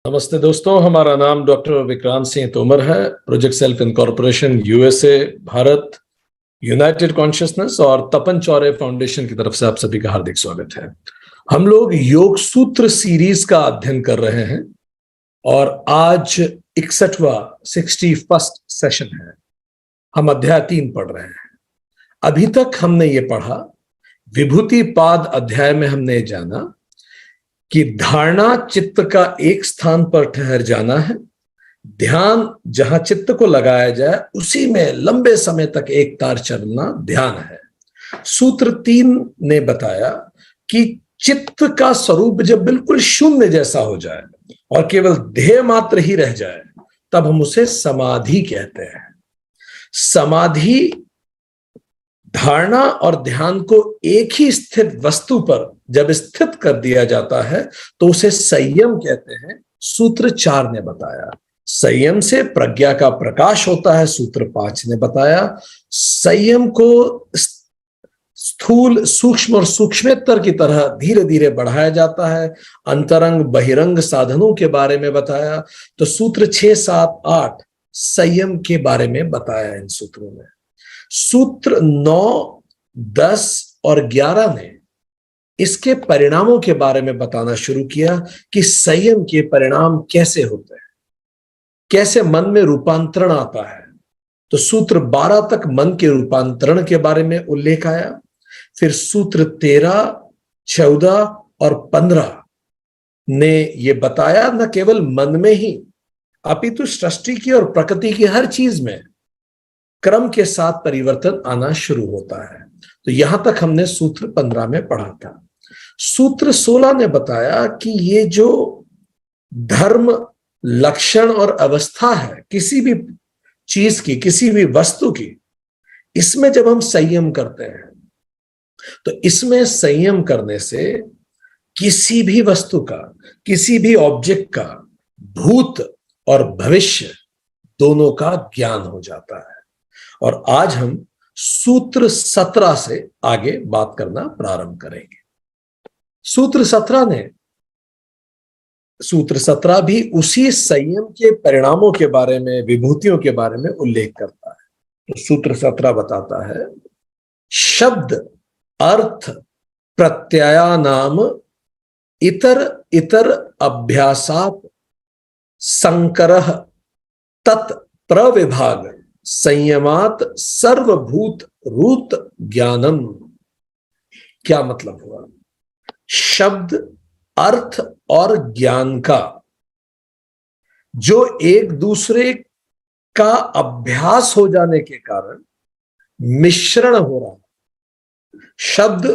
नमस्ते दोस्तों, हमारा नाम डॉक्टर विक्रांत सिंह तोमर है। Project self incorporation USA, Bharat, United consciousness और तपन चौरे फाउंडेशन की तरफ से आप सभी का हार्दिक स्वागत है। हम लोग योग सूत्र सीरीज का अध्ययन कर रहे हैं और आज 61वां सेशन है। हम अध्याय 3 पढ़ रहे हैं। अभी तक हमने ये पढ़ा, विभूति पाद अध्याय में हमने जाना कि धारणा चित्त का एक स्थान पर ठहर जाना है, ध्यान जहां चित्त को लगाया जाए उसी में लंबे समय तक एक तार चलना ध्यान है। सूत्र 3 ने बताया कि चित्त का स्वरूप जब बिल्कुल शून्य जैसा हो जाए और केवल ध्येय मात्र ही रह जाए तब हम उसे समाधि कहते हैं। समाधि धारणा और ध्यान को एक ही स्थित वस्तु पर जब स्थित कर दिया जाता है तो उसे संयम कहते हैं। सूत्र 4 ने बताया संयम से प्रज्ञा का प्रकाश होता है। सूत्र 5 ने बताया संयम को स्थूल, सूक्ष्म और सूक्ष्मेतर की तरह धीरे धीरे बढ़ाया जाता है। अंतरंग बहिरंग साधनों के बारे में बताया। तो सूत्र 6, 7, 8 संयम के बारे में बताया इन सूत्रों में। सूत्र 9, 10 और 11 ने इसके परिणामों के बारे में बताना शुरू किया कि संयम के परिणाम कैसे होते हैं, कैसे मन में रूपांतरण आता है। तो सूत्र 12 तक मन के रूपांतरण के बारे में उल्लेख आया। फिर सूत्र 13, 14 और 15 ने यह बताया न केवल मन में ही अपितु सृष्टि की और प्रकृति की हर चीज में क्रम के साथ परिवर्तन आना शुरू होता है। तो यहां तक हमने सूत्र 15 में पढ़ा था। सूत्र 16 ने बताया कि ये जो धर्म, लक्षण और अवस्था है किसी भी चीज की, किसी भी वस्तु की, इसमें जब हम संयम करते हैं तो इसमें संयम करने से किसी भी वस्तु का, किसी भी ऑब्जेक्ट का भूत और भविष्य दोनों का ज्ञान हो जाता है। और आज हम सूत्र 17 से आगे बात करना प्रारंभ करेंगे। सूत्र 17 भी उसी संयम के परिणामों के बारे में, विभूतियों के बारे में उल्लेख करता है। तो सूत्र 17 बताता है शब्द अर्थ प्रत्ययानाम इतर इतर अभ्यासात संकरः तत् प्रविभाग संयमात सर्वभूत रूत ज्ञानम। क्या मतलब हुआ? शब्द, अर्थ और ज्ञान का जो एक दूसरे का अभ्यास हो जाने के कारण मिश्रण हो रहा है, शब्द,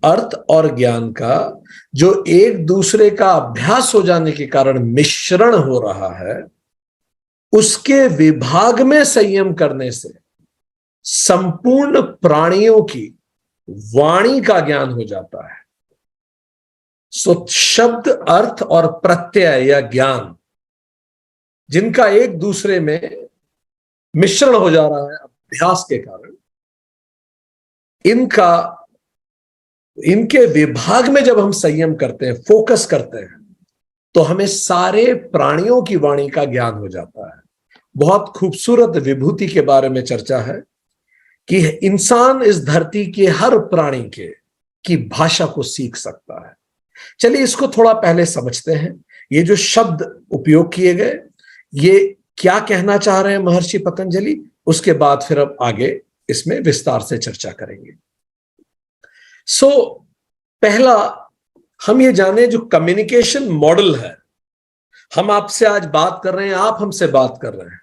अर्थ और ज्ञान का जो एक दूसरे का अभ्यास हो जाने के कारण मिश्रण हो रहा है, उसके विभाग में संयम करने से संपूर्ण प्राणियों की वाणी का ज्ञान हो जाता है। सो शब्द, अर्थ और प्रत्यय या ज्ञान जिनका एक दूसरे में मिश्रण हो जा रहा है अभ्यास के कारण, इनके विभाग में जब हम संयम करते हैं, फोकस करते हैं, तो हमें सारे प्राणियों की वाणी का ज्ञान हो जाता है। बहुत खूबसूरत विभूति के बारे में चर्चा है कि इंसान इस धरती के हर प्राणी की भाषा को सीख सकता है। चलिए इसको थोड़ा पहले समझते हैं। ये जो शब्द उपयोग किए गए, ये क्या कहना चाह रहे हैं महर्षि पतंजलि, उसके बाद फिर अब आगे इसमें विस्तार से चर्चा करेंगे। पहला हम ये जाने जो कम्युनिकेशन मॉडल है, हम आपसे आज बात कर रहे हैं, आप हमसे बात कर रहे हैं।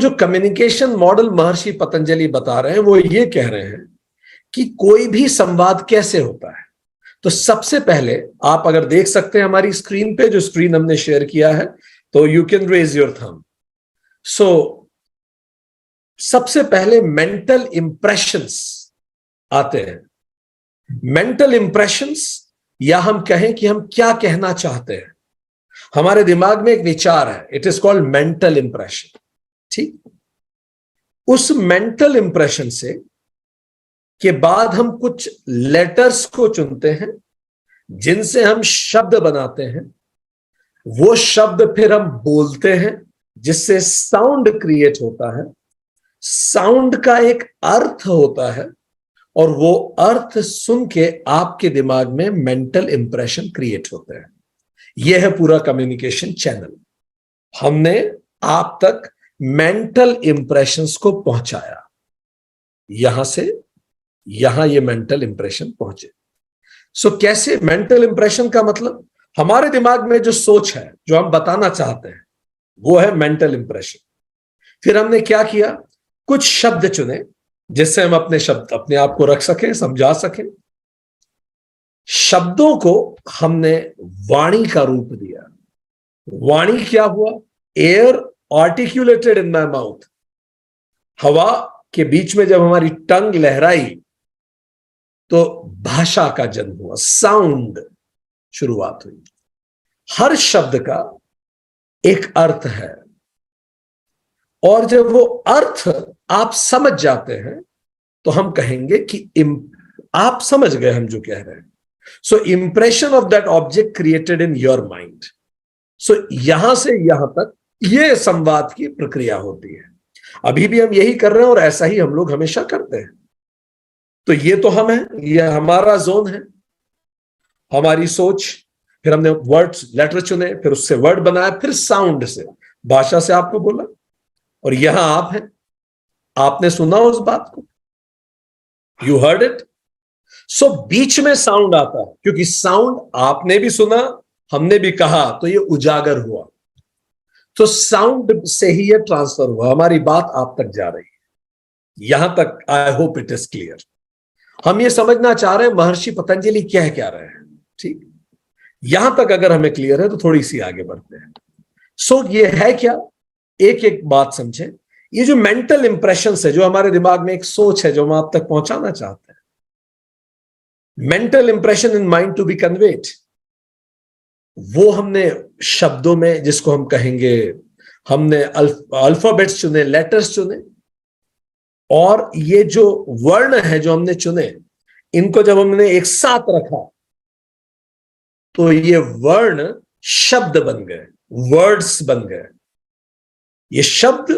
जो कम्युनिकेशन मॉडल महर्षि पतंजलि बता रहे हैं वो ये कह रहे हैं कि कोई भी संवाद कैसे होता है। तो सबसे पहले आप अगर देख सकते हैं हमारी स्क्रीन पे, जो स्क्रीन हमने शेयर किया है, तो you can raise your thumb. सबसे पहले मेंटल इंप्रेशंस आते हैं। मेंटल इंप्रेशंस, या हम कहें कि हम क्या कहना चाहते हैं, हमारे दिमाग में एक विचार है, it is called mental impression. ठीक, उस मेंटल इंप्रेशन से के बाद हम कुछ लेटर्स को चुनते हैं जिनसे हम शब्द बनाते हैं। वो शब्द फिर हम बोलते हैं जिससे साउंड क्रिएट होता है। साउंड का एक अर्थ होता है और वो अर्थ सुन के आपके दिमाग में मेंटल इंप्रेशन क्रिएट होते हैं। यह है पूरा कम्युनिकेशन चैनल। हमने आप तक मेंटल इंप्रेशंस को पहुंचाया, यहां से यहां ये मेंटल इंप्रेशन पहुंचे। सो कैसे मेंटल इंप्रेशन का मतलब, हमारे दिमाग में जो सोच है, जो हम बताना चाहते हैं, वो है मेंटल इंप्रेशन। फिर हमने क्या किया, कुछ शब्द चुने जिससे हम अपने आप को रख सकें, समझा सकें। शब्दों को हमने वाणी का रूप दिया। वाणी क्या हुआ, air articulated in my mouth. हवा के बीच में जब हमारी टंग लहराई तो भाषा का जन्म हुआ, साउंड शुरुआत हुई। हर शब्द का एक अर्थ है और जब वो अर्थ आप समझ जाते हैं तो हम कहेंगे कि आप समझ गए हम जो कह रहे हैं। So impression of that object created in your mind. So यहां से यहां तक ये संवाद की प्रक्रिया होती है। अभी भी हम यही कर रहे हैं और ऐसा ही हम लोग हमेशा करते हैं। तो ये तो हम हैं, ये हमारा जोन है, हमारी सोच। फिर हमने वर्ड्स, लेटर चुने, फिर उससे वर्ड बनाया, फिर साउंड से, भाषा से आपको बोला, और यहां आप हैं, आपने सुना उस बात को, यू हर्ड इट। सो बीच में साउंड आता है, क्योंकि साउंड आपने भी सुना, हमने भी कहा, तो ये उजागर हुआ। तो साउंड से ही ये ट्रांसफर हुआ, हमारी बात आप तक जा रही है। यहां तक I hope it is clear. हम ये समझना चाह रहे हैं महर्षि पतंजलि कह क्या रहे हैं, ठीक। यहां तक अगर हमें क्लियर है तो थोड़ी सी आगे बढ़ते हैं। सो ये है क्या, एक एक बात समझें। ये जो मेंटल इंप्रेशन है, जो हमारे दिमाग में एक सोच है जो हम आप तक पहुंचाना चाहते हैं, mental impression in mind to be conveyed, वो हमने शब्दों में, जिसको हम कहेंगे, हमने अल्फाबेट्स चुने, लेटर्स चुने, और ये जो वर्ण है जो हमने चुने, इनको जब हमने एक साथ रखा तो ये वर्ण शब्द बन गए, वर्ड्स बन गए। ये शब्द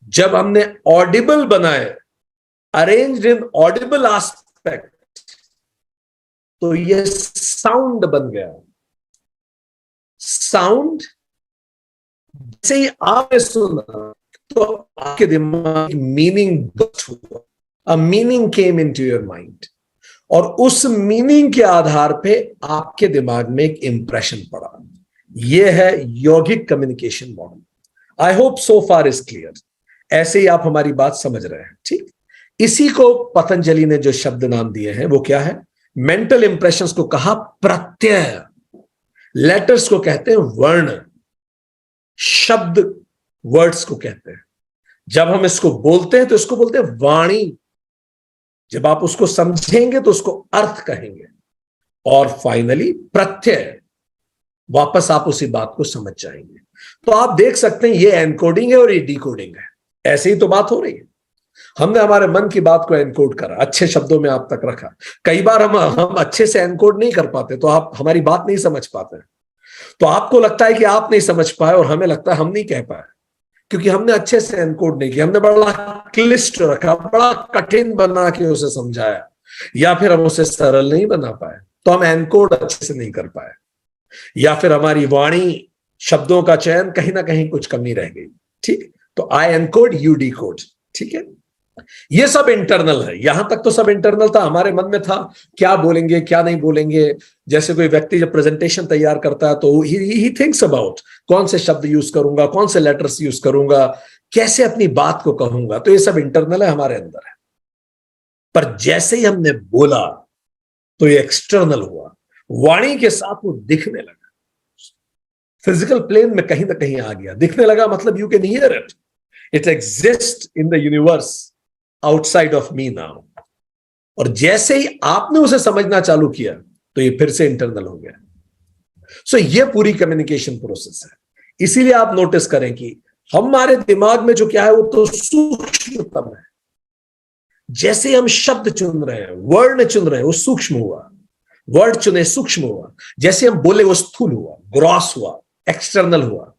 जब हमने ऑडिबल बनाए, अरेंज्ड इन ऑडिबल एस्पेक्ट, तो ये साउंड बन गया। साउंड जैसे ही आपने सुना तो आपके दिमाग मीनिंग हुआ, अ meaning came into your mind, और उस मीनिंग के आधार पे आपके दिमाग में एक इंप्रेशन पड़ा। यह है यौगिक communication model. I hope so far is clear. ऐसे ही आप हमारी बात समझ रहे हैं, ठीक। इसी को पतंजलि ने जो शब्द नाम दिए हैं वो क्या है, मेंटल इंप्रेशंस को कहा प्रत्यय, लेटर्स को कहते हैं वर्ण, शब्द वर्ड्स को कहते हैं। जब हम इसको बोलते हैं तो इसको बोलते हैं वाणी। जब आप उसको समझेंगे तो उसको अर्थ कहेंगे, और फाइनली प्रत्यय, वापस आप उसी बात को समझ जाएंगे। तो आप देख सकते हैं ये एनकोडिंग है और ये डिकोडिंग है। ऐसे ही तो बात हो रही है। हमने हमारे मन की बात को एनकोड करा, अच्छे शब्दों में आप तक रखा। कई बार हम अच्छे से एनकोड नहीं कर पाते तो आप हमारी बात नहीं समझ पाते, तो आपको लगता है कि आप नहीं समझ पाए और हमें लगता है हम नहीं कह पाए, क्योंकि हमने अच्छे से एनकोड नहीं किया। हमने बड़ा क्लिष्ट रखा, बड़ा कठिन बना के उसे समझाया, या फिर हम उसे सरल नहीं बना पाए, तो हम एनकोड अच्छे से नहीं कर पाए, या फिर हमारी वाणी, शब्दों का चयन, कहीं ना कहीं कुछ कमी रह गई, ठीक। तो आई एनकोड, यू डिकोड, ठीक है। ये सब इंटरनल है। यहां तक तो सब इंटरनल था, हमारे मन में था क्या बोलेंगे क्या नहीं बोलेंगे। जैसे कोई व्यक्ति जब प्रेजेंटेशन तैयार करता है तो ही थिंक्स अबाउट कौन से शब्द यूज करूंगा, कौन से लेटर्स यूज करूंगा, कैसे अपनी बात को कहूंगा। तो ये सब इंटरनल है, हमारे अंदर है। पर जैसे ही हमने बोला तो ये एक्सटर्नल हुआ, वाणी के साथ वो दिखने लगा, फिजिकल प्लेन में कहीं ना कहीं आ गया। दिखने लगा मतलब you can hear it, it exist in the universe outside of me now. और जैसे ही आपने उसे समझना चालू किया तो ये फिर से इंटरनल हो गया। सो ये पूरी कम्युनिकेशन प्रोसेस है। इसीलिए आप नोटिस करें कि हमारे दिमाग में जो क्या है वो तो सूक्ष्मतम है। जैसे हम शब्द चुन रहे हैं, वर्ण चुन रहे हैं, वो सूक्ष्म हुआ। वर्ड चुने, सूक्ष्म हुआ। जैसे हम बोले वो स्थूल हुआ, ग्रॉस हुआ। एक्सटर्नल हुआ,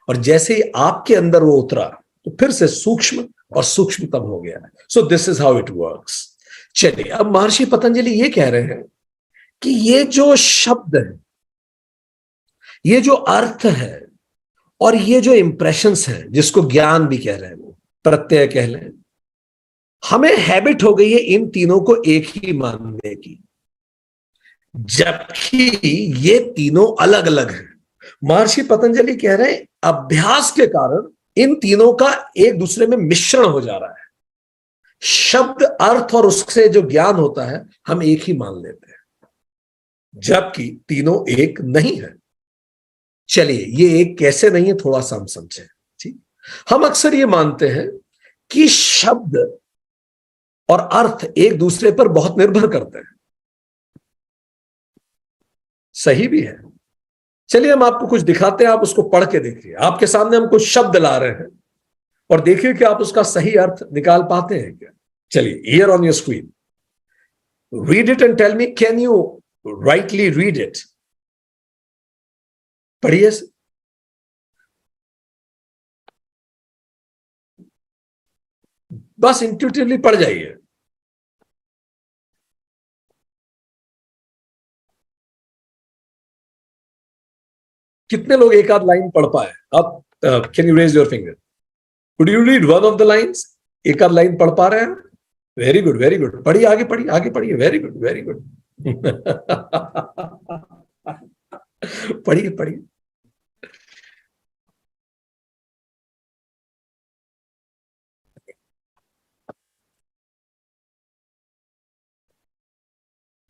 और जैसे ही आपके अंदर वो उतरा तो फिर से सूक्ष्म और सूक्ष्मतम हो गया। So this is how it works. चलिए, अब महर्षि पतंजलि ये कह रहे हैं कि ये जो शब्द है, ये जो अर्थ है, और ये जो इंप्रेशंस हैं, जिसको ज्ञान भी कह रहे हैं, वो प्रत्यय कह लें, हमें हैबिट हो गई है इन तीनों को एक ही मानने की, जबकि ये तीनों अलग अलग हैं। महर्षि पतंजलि कह रहे हैं अभ्यास के कारण इन तीनों का एक दूसरे में मिश्रण हो जा रहा है। शब्द, अर्थ और उससे जो ज्ञान होता है हम एक ही मान लेते हैं, जबकि तीनों एक नहीं है। चलिए, ये एक कैसे नहीं है थोड़ा सा हम समझें। ठीक, हम अक्सर ये मानते हैं कि शब्द और अर्थ एक दूसरे पर बहुत निर्भर करते हैं। सही भी है। चलिए, हम आपको कुछ दिखाते हैं, आप उसको पढ़ के देखिए। आपके सामने हम कुछ शब्द ला रहे हैं और देखिए कि आप उसका सही अर्थ निकाल पाते हैं क्या। चलिए, here on your screen, read it and tell me, can you rightly read it? पढ़िए, बस इंट्यूटिवली पढ़ जाइए। कितने लोग एक आध लाइन पढ़ पाए? अब can you raise your finger? Could you read one of the lines? एक आध लाइन पढ़ पा रहे हैं? Very good, very good. पढ़िए, आगे पढ़िए, आगे पढ़िए। Very good, very good. पढ़िए, पढ़िए।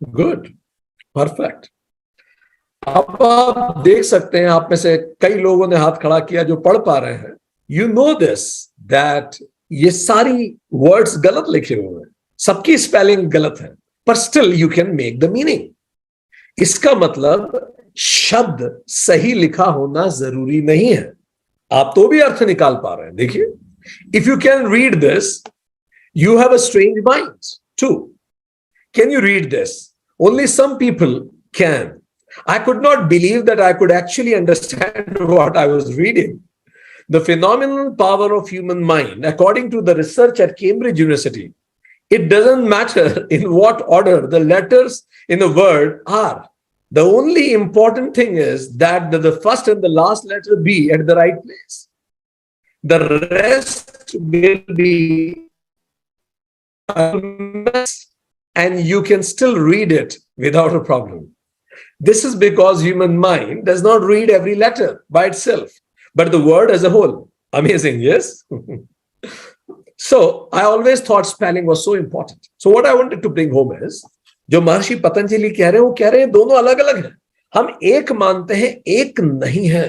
Good, perfect. अब आप देख सकते हैं, आप में से कई लोगों ने हाथ खड़ा किया जो पढ़ पा रहे हैं। यू नो दिस, दैट ये सारी वर्ड्स गलत लिखे हुए हैं, सबकी स्पेलिंग गलत है, पर still you can make the meaning. इसका मतलब शब्द सही लिखा होना जरूरी नहीं है, आप तो भी अर्थ निकाल पा रहे हैं। देखिए, if you can read this, you have a strange mind too. Can you read this? Only some people can. I could not believe that I could actually understand what I was reading. The phenomenal power of human mind, according to the research at Cambridge University, it doesn't matter in what order the letters in a word are. The only important thing is that the first and the last letter be at the right place. The rest will be and you can still read it without a problem. This is because human mind does not read every letter by itself, but the word as a whole. Amazing, yes? So I always thought spelling was so important. So what I wanted to bring home is, जो महर्षि पतंजलि कह रहे हैं, वो कह रहे हैं दोनों अलग अलग हैं। हम एक मानते हैं, एक नहीं है।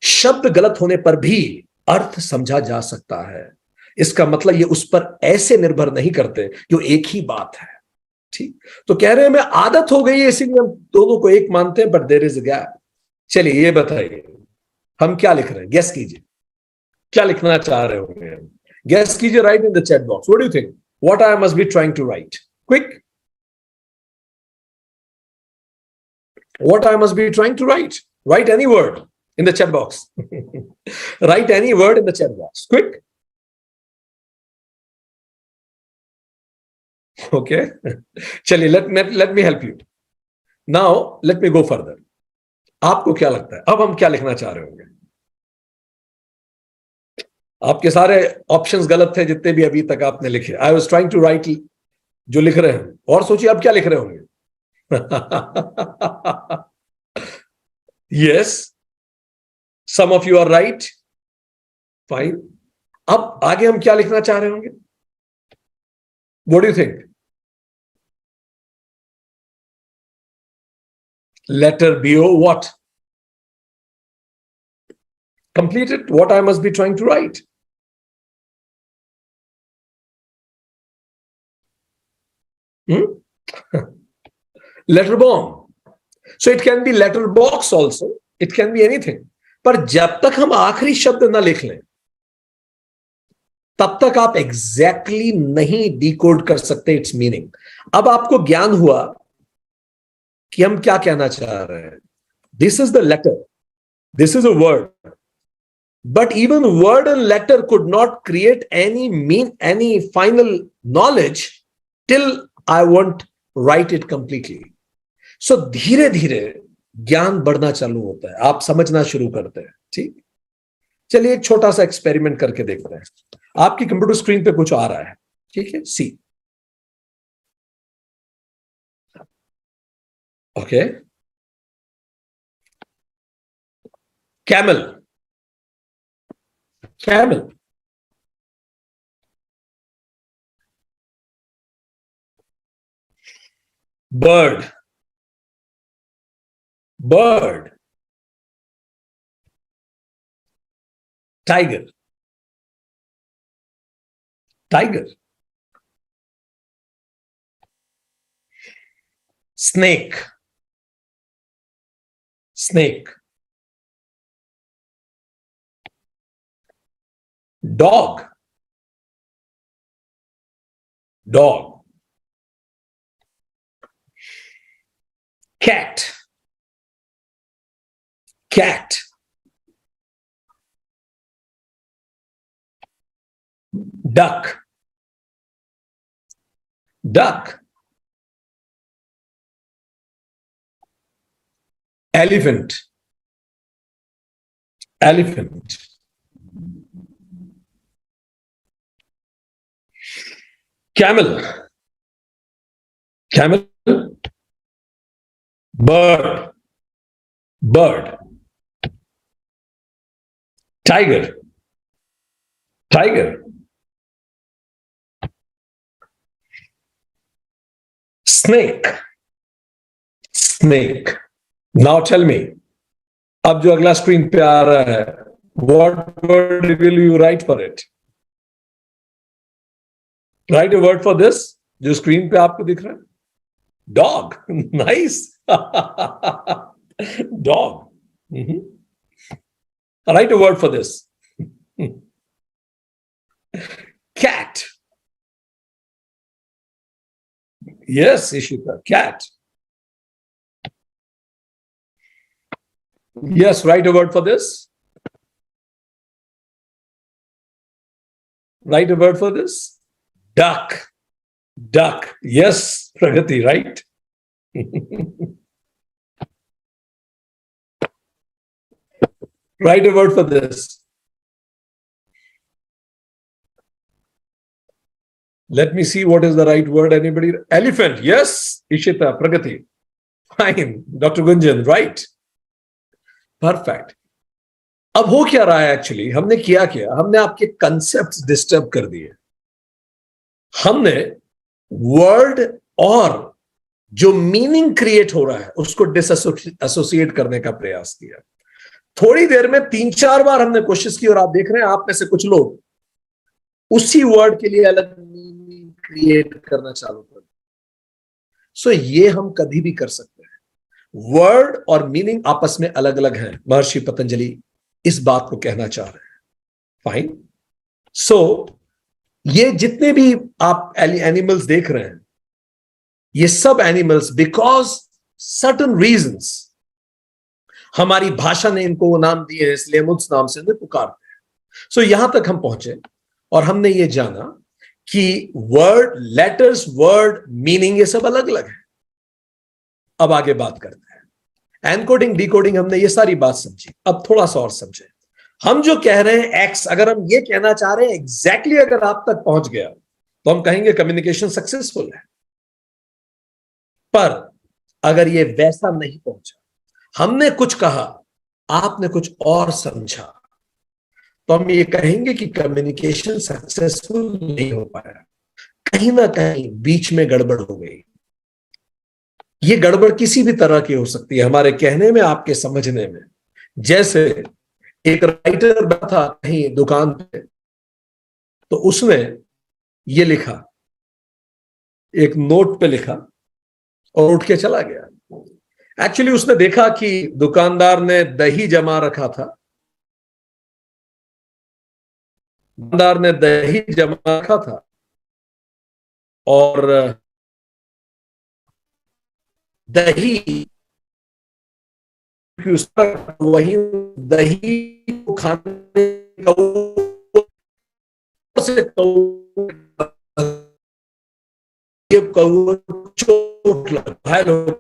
शब्द गलत होने पर भी अर्थ समझा जा सकता है। इसका मतलब ये उस पर ऐसे निर्भर नहीं करते जो एक ही बात है। ठीक, तो कह रहे हैं हमें आदत हो गई है, इसीलिए हम दोनों को एक मानते हैं, but there is a gap. चलिए, ये बताइए हम क्या लिख रहे हैं, गेस कीजिए, क्या लिखना चाह रहे होंगे? गेस कीजिए, right in the chat box. What do you think what I must be trying to write? Quick, what I must be trying to write? Write any word in the chat box. Write any word in the chat box. Quick. Okay. चलिए, let me help you. Now let me go further. आपको क्या लगता है अब हम क्या लिखना चाह रहे होंगे? आपके सारे ऑप्शंस गलत थे जितने भी अभी तक आपने लिखे। I was trying to write जो लिख रहे हैं, और सोचिए आप क्या लिख रहे होंगे। Yes, some of you are right. Fine. अब आगे हम क्या लिखना चाह रहे होंगे? What do you think? Letter BO what? Complete it. What I must be trying to write. Letter bomb. So it can be letter box also. It can be anything. पर जब तक हम आखिरी शब्द ना लिख लें, तब तक आप एग्जैक्टली नहीं डिकोड कर सकते इट्स मीनिंग। अब आपको ज्ञान हुआ कि हम क्या कहना चाह रहे हैं। This is the letter, This is a word. But even word and letter could not create any final knowledge till I won't write it completely. So धीरे धीरे ज्ञान बढ़ना चालू होता है, आप समझना शुरू करते हैं। ठीक, चलिए एक छोटा सा एक्सपेरिमेंट करके देखते हैं। आपकी कंप्यूटर स्क्रीन पे कुछ आ रहा है, ठीक है, see. Okay, camel, camel, bird, bird, tiger, tiger, snake, snake, dog, dog, cat, cat, duck, duck, elephant, elephant, camel, camel, bird, bird, tiger, tiger, snake, snake. Now tell me, अब जो अगला screen पे आ रहा है, what word will you write for it? Write a word for this, जो screen पे आपको दिख रहा है। Dog, nice. Dog. Mm-hmm. Write a word for this. Cat. Yes, Ishita, cat. Yes, write a word for this. Write a word for this. Duck. Duck. Yes, Pragati, right? Write a word for this. Let me see what is the right word. Anybody? Elephant. Yes, Ishita, Pragati. Fine. Dr. Gunjan, right? Perfect. अब हो क्या रहा है actually, हमने किया क्या, हमने आपके कंसेप्ट डिस्टर्ब कर दिए। हमने वर्ड और जो मीनिंग क्रिएट हो रहा है उसको डिसएसोसिएट करने का प्रयास किया। थोड़ी देर में 3-4 बार हमने कोशिश की और आप देख रहे हैं आप में से कुछ लोग उसी वर्ड के लिए अलग मीनिंग क्रिएट करना चालू कर। सो ये हम कभी भी कर सकते हैं। वर्ड और मीनिंग आपस में अलग अलग हैं, महर्षि पतंजलि इस बात को कहना चाह रहे हैं। फाइन। सो ये जितने भी आप एनिमल्स देख रहे हैं, ये सब एनिमल्स बिकॉज सर्टन रीजंस हमारी भाषा ने इनको वो नाम दिए हैं, इसलिए हम उस नाम से उन्हें पुकारते हैं। सो यहां तक हम पहुंचे और हमने ये जाना कि वर्ड, लेटर्स, वर्ड, मीनिंग ये सब अलग अलग है। अब आगे बात करते हैं। एनकोडिंग, डिकोडिंग, हमने ये सारी बात समझी। अब थोड़ा सा और समझे। हम जो कह रहे हैं एक्स, अगर हम ये कहना चाह रहे हैं एग्जैक्टली अगर आप तक पहुंच गया तो हम कहेंगे कम्युनिकेशन सक्सेसफुल है। पर अगर ये वैसा नहीं पहुंचा, हमने कुछ कहा, आपने कुछ और समझा, तो हम ये कहेंगे कि कम्युनिकेशन सक्सेसफुल नहीं हो पाया, कहीं ना कहीं बीच में गड़बड़ हो गई। ये गड़बड़ किसी भी तरह की हो सकती है, हमारे कहने में, आपके समझने में। जैसे एक राइटर बैठा कहीं दुकान पे, तो उसने ये लिखा, एक नोट पे लिखा और उठ के चला गया। एक्चुअली उसने देखा कि दुकानदार ने दही जमा रखा था, दुकानदार ने दही जमा रखा था और दही क्योंकि उस पर वही दही को खाने का से चोट लग घायल हो।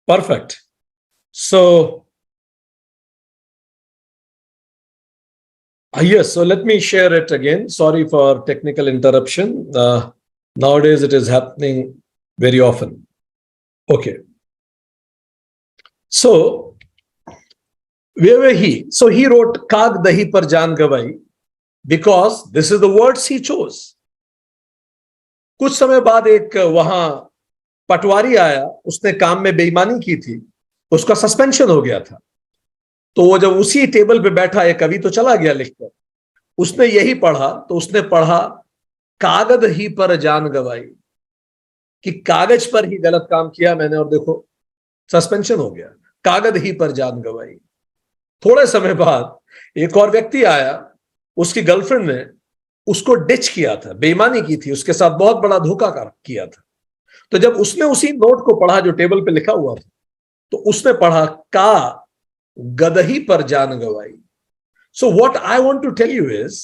Perfect. So, yes, so let me share it again. Sorry for technical interruption. Nowadays, it is happening very often. Okay. So, where were he? So, he wrote Kaag Dahi Par Jaan Gawai because this is the words he chose. कुछ समय बाद एक वहां पटवारी आया, उसने काम में बेईमानी की थी, उसका सस्पेंशन हो गया था। तो वो जब उसी टेबल पे बैठा, एक कवि तो चला गया लिखकर, उसने यही पढ़ा, तो उसने पढ़ा कागज ही पर जान गवाई, कि कागज पर ही गलत काम किया मैंने और देखो सस्पेंशन हो गया, कागज ही पर जान गवाई। थोड़े समय बाद एक और व्यक्ति आया, उसकी गर्लफ्रेंड ने उसको डिच किया था, बेईमानी की थी, उसके साथ बहुत बड़ा धोखा किया था। तो जब उसने उसी नोट को पढ़ा जो टेबल पे लिखा हुआ था, तो उसने पढ़ा का गदही पर जान गवाई। So what I want to tell you is,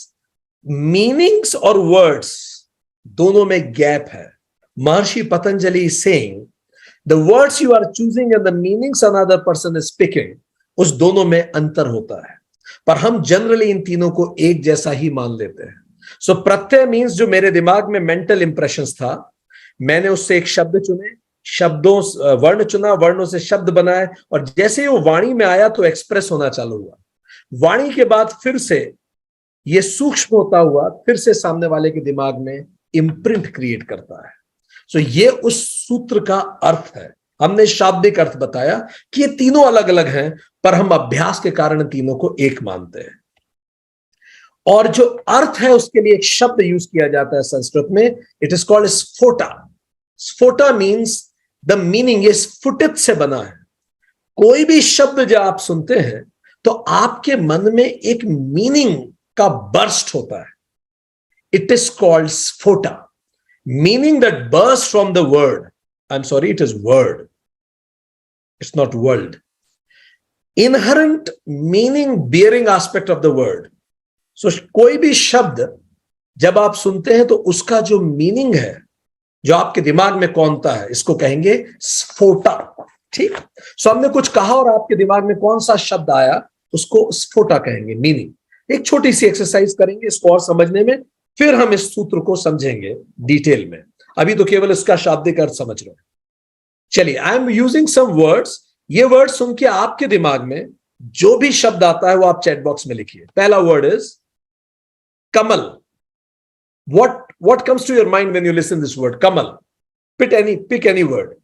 meanings और वर्ड्स दोनों में गैप है। Maharshi Patanjali saying the words you are choosing and the meanings another person is speaking, उस दोनों में अंतर होता है, पर हम जनरली इन तीनों को एक जैसा ही मान लेते हैं। सो प्रत्यय मीन्स जो मेरे दिमाग में मेंटल इंप्रेशंस था, मैंने उससे एक शब्द चुने, शब्दों वर्ण चुना, वर्णों से शब्द बनाए, और जैसे ही वो वाणी में आया तो एक्सप्रेस होना चालू हुआ। वाणी के बाद फिर से ये सूक्ष्म होता हुआ फिर से सामने वाले के दिमाग में इम्प्रिंट क्रिएट करता है। सो ये उस सूत्र का अर्थ है। हमने शाब्दिक अर्थ बताया कि ये तीनों अलग अलग हैं, पर हम अभ्यास के कारण तीनों को एक मानते हैं। और जो अर्थ है उसके लिए एक शब्द यूज किया जाता है संस्कृत में, इट इज कॉल्ड स्फोटा। स्फोटा मीन्स द मीनिंग, ये स्फुटित से बना है। कोई भी शब्द जब आप सुनते हैं तो आपके मन में एक मीनिंग का बर्स्ट होता है, इट इज कॉल्ड स्फोटा। Meaning that burst from the word, I am sorry, it is word, it's not world. Inherent meaning bearing aspect of the word. So कोई भी शब्द जब आप सुनते हैं तो उसका जो मीनिंग है, जो आपके दिमाग में कौनता है, इसको कहेंगे स्फोटा। ठीक। सो हमने कुछ कहा और आपके दिमाग में कौन सा शब्द आया, उसको स्फोटा कहेंगे, मीनिंग। एक छोटी सी एक्सरसाइज करेंगे इसको और समझने में, फिर हम इस सूत्र को समझेंगे डिटेल में। अभी तो केवल इसका शाब्दिक अर्थ समझ रहे हैं। चलिए, I am using some words. ये वर्ड सुन के आपके दिमाग में जो भी शब्द आता है वो आप चैट बॉक्स में लिखिए। पहला word is Kamal. what comes to your mind when you listen this word kamal? Pick any word.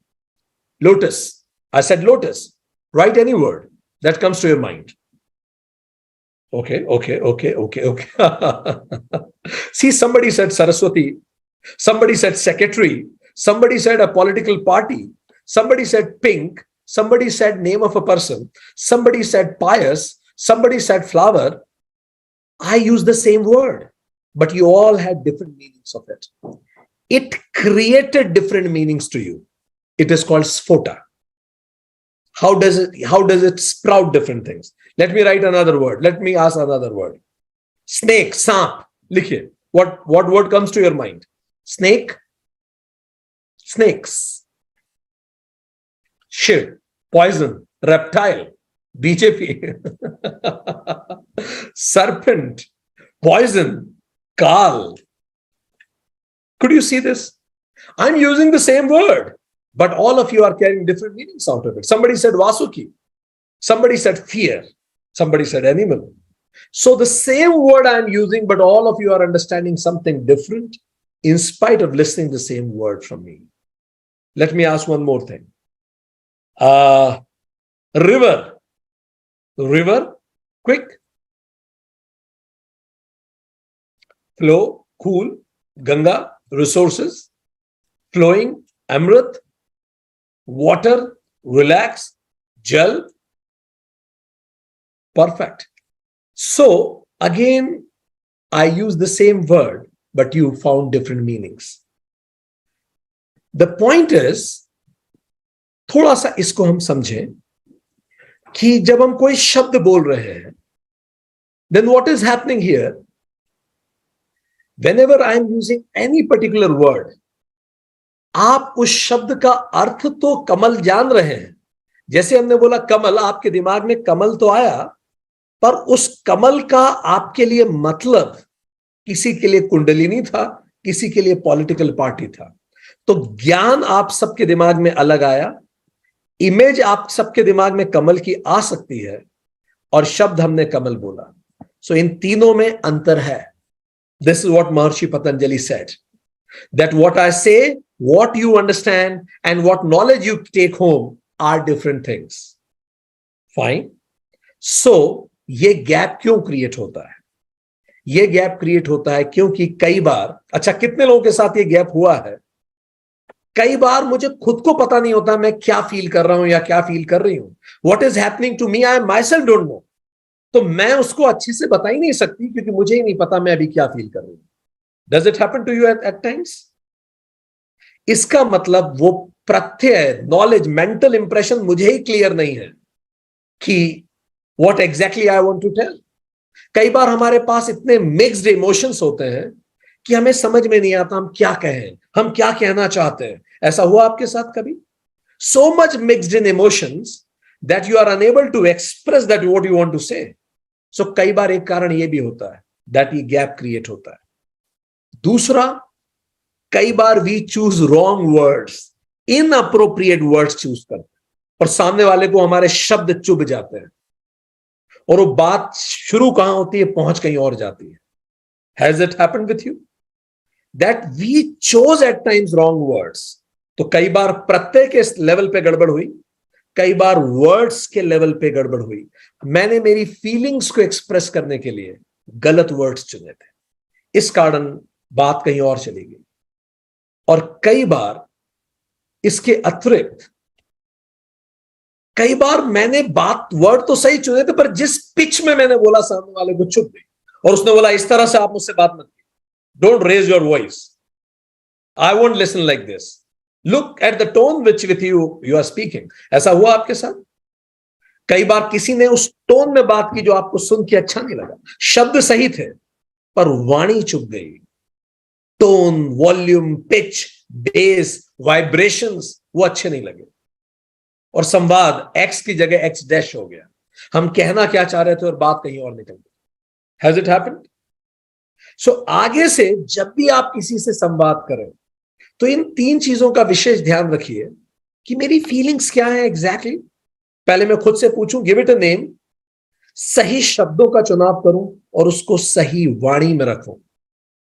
Lotus. I said lotus. Write any word that comes to your mind. Okay. See, somebody said Saraswati, somebody said secretary, somebody said a political party, somebody said pink, somebody said name of a person, somebody said pious, somebody said flower. I used the same word, but you all had different meanings of it. It created different meanings to you. It is called sphota. How does it sprout different things? Let me write another word. Let me ask another word. Snake, saap. Likhiye. What word comes to your mind? Snake, snakes. Shiv, poison, reptile, BJP. Serpent, poison, Kal. Could you see this? I'm using the same word, but all of you are carrying different meanings out of it. Somebody said Vasuki. Somebody said fear. Somebody said animal. So the same word I'm using, but all of you are understanding something different in spite of listening the same word from me. Let me ask one more thing. River. River, quick. Flow, cool. Ganga, resources. Flowing, Amrit. Water, relax. Jal. Perfect. So again, I use the same word, but you found different meanings. The point is, थोड़ा सा इसको हम समझें कि जब हम कोई शब्द बोल रहे हैं, then what is happening here? Whenever I am using any particular word, आप उस शब्द का अर्थ तो कमल जान रहे हैं। जैसे हमने बोला कमल, आपके दिमाग में कमल तो आया, पर उस कमल का आपके लिए मतलब किसी के लिए कुंडलिनी था, किसी के लिए पॉलिटिकल पार्टी था। तो ज्ञान आप सबके दिमाग में अलग आया, इमेज आप सबके दिमाग में कमल की आ सकती है, और शब्द हमने कमल बोला। सो इन तीनों में अंतर है। This is what Maharshi Patanjali said, that what I say, what you understand and what knowledge you take home are different things. Fine. So ये गैप क्यों क्रिएट होता है? ये गैप क्रिएट होता है क्योंकि कई बार, अच्छा कितने लोगों के साथ ये गैप हुआ है? कई बार मुझे खुद को पता नहीं होता मैं क्या फील कर रहा हूं या क्या फील कर रही हूं। What is happening to me, I myself don't know. तो मैं उसको अच्छे से बता ही नहीं सकती क्योंकि मुझे ही नहीं पता मैं अभी क्या फील कर रही हूं। Does it happen to you at times? इसका मतलब वो प्रत्यय, नॉलेज, मेंटल इंप्रेशन मुझे ही क्लियर नहीं है कि what exactly I want to tell. कई बार हमारे पास इतने मिक्स्ड इमोशंस होते हैं कि हमें समझ में नहीं आता हम क्या कहें, हम क्या कहना चाहते हैं। ऐसा हुआ आपके साथ कभी? So much mixed in emotions that you are unable to express that what you want to say. So कई बार एक कारण यह भी होता है दैट ये गैप क्रिएट होता है। दूसरा, कई बार we choose wrong words, inappropriate words choose करते हैं और सामने वाले को हमारे शब्द चुभ जाते हैं और वो बात शुरू कहां होती है, पहुंच कहीं और जाती है। Has it happened with you? That we chose at times wrong words. तो कई बार प्रत्यय के लेवल पे गड़बड़ हुई, कई बार वर्ड्स के लेवल पे गड़बड़ हुई। मैंने मेरी फीलिंग्स को एक्सप्रेस करने के लिए गलत वर्ड्स चुने थे, इस कारण बात कहीं और चली गई। और कई बार इसके अतिरिक्त कई बार मैंने वर्ड तो सही चुने थे, पर जिस पिच में मैंने बोला सामने वाले को चुप गई और उसने बोला इस तरह से आप मुझसे बात मत कीजिए, don't raise your voice, I won't listen like this, look at the tone with you are speaking. ऐसा हुआ आपके साथ? कई बार किसी ने उस टोन में बात की जो आपको सुन के अच्छा नहीं लगा। शब्द सही थे पर वाणी चुप गई। Tone, volume, pitch, base, vibrations वो अच्छे नहीं लगे। और संवाद एक्स की जगह एक्स डैश हो गया। हम कहना क्या चाह रहे थे और बात कहीं और निकल गई। Has it happened? सो आगे से जब भी आप किसी से संवाद करें तो इन 3 चीजों का विशेष ध्यान रखिए कि मेरी फीलिंग्स क्या है एग्जैक्टली। पहले मैं खुद से पूछूं, गिव इट अ नेम, सही शब्दों का चुनाव करूं और उसको सही वाणी में रखूं।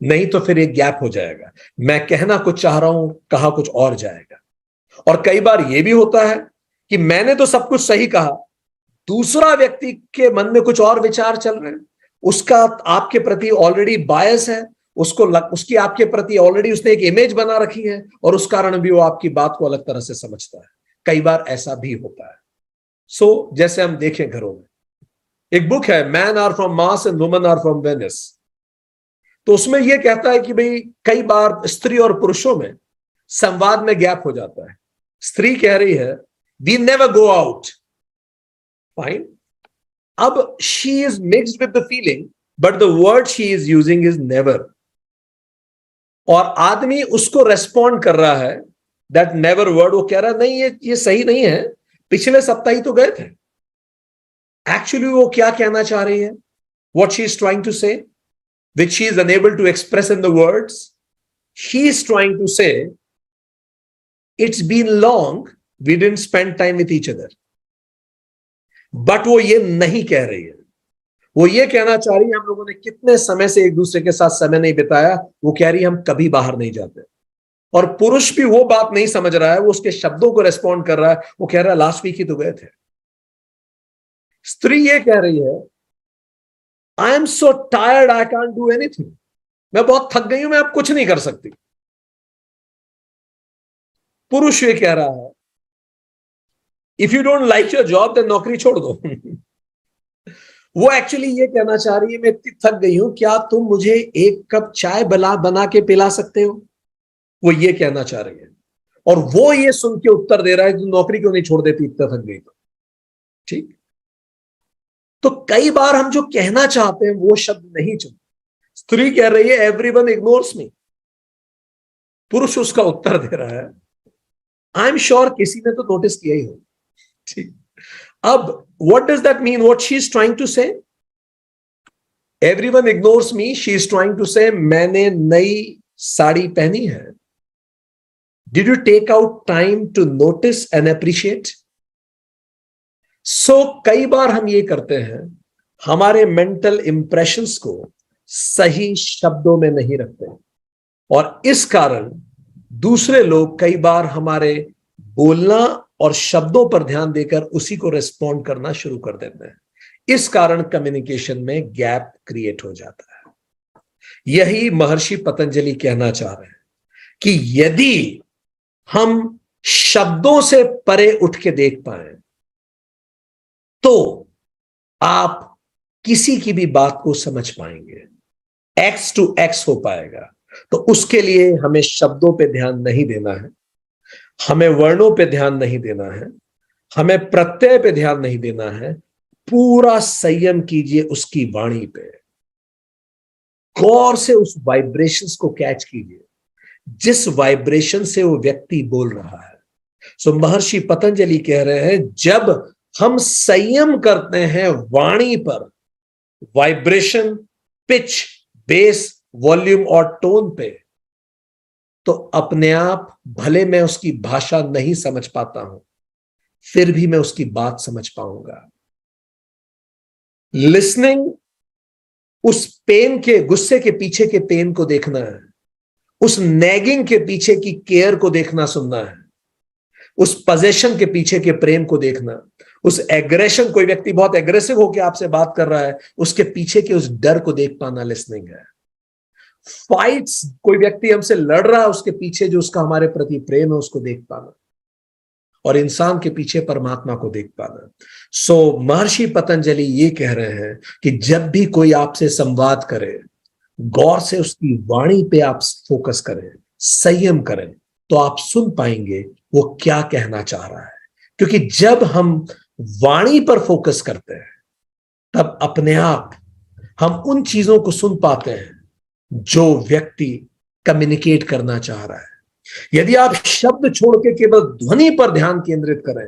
नहीं तो फिर एक गैप हो जाएगा, मैं कहना कुछ चाह रहा हूं, कहा कुछ और जाएगा। और कई बार यह भी होता है कि मैंने तो सब कुछ सही कहा, दूसरा व्यक्ति के मन में कुछ और विचार चल रहे हैं, उसका आपके प्रति ऑलरेडी बायस है, उसकी आपके प्रति ऑलरेडी उसने एक इमेज बना रखी है और उस कारण भी वो आपकी बात को अलग तरह से समझता है। कई बार ऐसा भी होता है। सो जैसे हम देखें घरों में, एक बुक है men are from Mars and women are from Venus, तो उसमें यह कहता है कि भाई कई बार स्त्री और पुरुषों में संवाद में गैप हो जाता है। स्त्री कह रही है we never go out, fine, अब she is mixed with the feeling but the word she is using is never, और आदमी उसको रेस्पॉन्ड कर रहा है दैट नेवर वर्ड, वो कह रहा है नहीं ये सही नहीं है, पिछले सप्ताह ही तो गए थे। एक्चुअली वो क्या कहना चाह रही है, what she is trying to say, which she is unable to express in the words, she is trying to say it's been long, we didn't spend time with each other, but वो ये नहीं कह रही है, वो ये कहना चाह रही है हम लोगों ने कितने समय से एक दूसरे के साथ समय नहीं बिताया, वो कह रही है हम कभी बाहर नहीं जाते। और पुरुष भी वो बात नहीं समझ रहा है, वो उसके शब्दों को रेस्पॉन्ड कर रहा है, वो कह रहा है लास्ट वीक ही तो गए थे। स्त्री ये कह रही है I am so tired I can't do anything, मैं बहुत थक गई हूं, मैं अब कुछ नहीं कर सकती। पुरुष ये कह रहा है if you don't like your job then नौकरी छोड़ दो। वो एक्चुअली ये कहना चाह रही है मैं इतनी थक गई हूं, क्या तुम मुझे एक कप चाय बना के पिला सकते हो, वो ये कहना चाह रही है। और वो ये सुन के उत्तर दे रहा है तुम नौकरी क्यों नहीं छोड़ देती इतना थक गई तो। ठीक, तो कई बार हम जो कहना चाहते हैं वो शब्द नहीं चुनते। स्त्री कह रही है एवरीवन इग्नोर्स मी, पुरुष उसका उत्तर दे रहा है आई एम श्योर किसी ने तो नोटिस किया ही हो। ठीक, अब what does that mean, what she is trying to say, everyone ignores me, she is trying to say मैंने नई साड़ी पहनी है, did you take out time to notice and appreciate. So कई बार हम ये करते हैं, हमारे मेंटल इंप्रेशंस को सही शब्दों में नहीं रखते और इस कारण दूसरे लोग कई बार हमारे बोलना और शब्दों पर ध्यान देकर उसी को रेस्पॉन्ड करना शुरू कर देते हैं। इस कारण कम्युनिकेशन में गैप क्रिएट हो जाता है। यही महर्षि पतंजलि कहना चाह रहे हैं कि यदि हम शब्दों से परे उठ के देख पाए तो आप किसी की भी बात को समझ पाएंगे, एक्स टू एक्स हो पाएगा। तो उसके लिए हमें शब्दों पे ध्यान नहीं देना है, हमें वर्णों पे ध्यान नहीं देना है, हमें प्रत्यय पे ध्यान नहीं देना है, पूरा संयम कीजिए उसकी वाणी पे, गौर से उस वाइब्रेशंस को कैच कीजिए जिस वाइब्रेशन से वो व्यक्ति बोल रहा है। सो महर्षि पतंजलि कह रहे हैं जब हम संयम करते हैं वाणी पर, वाइब्रेशन, पिच, बेस, वॉल्यूम और टोन पे, तो अपने आप भले मैं उसकी भाषा नहीं समझ पाता हूं फिर भी मैं उसकी बात समझ पाऊंगा। लिसनिंग, उस पेन के, गुस्से के पीछे के पेन को देखना है, उस नैगिंग के पीछे की केयर को देखना सुनना है, उस पोजेशन के पीछे के प्रेम को देखना, उस एग्रेशन, कोई व्यक्ति बहुत एग्रेसिव होकर आपसे बात कर रहा है उसके पीछे के उस डर को देख पाना लिसनिंग है। फाइट्स, कोई व्यक्ति हमसे लड़ रहा है उसके पीछे जो उसका हमारे प्रति प्रेम है उसको देख पाना, और इंसान के पीछे परमात्मा को देख पाना। सो महर्षि पतंजलि ये कह रहे हैं कि जब भी कोई आपसे संवाद करे गौर से उसकी वाणी पे आप फोकस करें, संयम करें, तो आप सुन पाएंगे वो क्या कहना चाह रहा है। क्योंकि जब हम वाणी पर फोकस करते हैं तब अपने आप हम उन चीजों को सुन पाते हैं जो व्यक्ति कम्युनिकेट करना चाह रहा है। यदि आप शब्द छोड़ के केवल ध्वनि पर ध्यान केंद्रित करें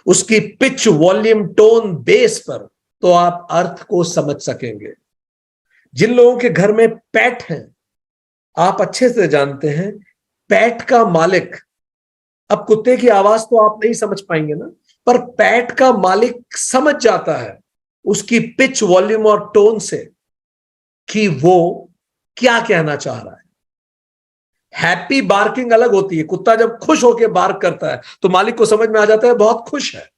उसकी पिच, वॉल्यूम, टोन, बेस पर, तो आप अर्थ को समझ सकेंगे। जिन लोगों के घर में पेट हैं, आप अच्छे से जानते हैं, पेट का मालिक, अब कुत्ते की आवाज तो आप नहीं समझ पाएंगे ना, पर पेट का मालिक समझ जाता है उसकी पिच, वॉल्यूम और टोन से कि वो क्या कहना चाह रहा है। हैप्पी बार्किंग अलग होती है। कुत्ता जब खुश होकर बार्क करता है तो मालिक को समझ में आ जाता है बहुत खुश है।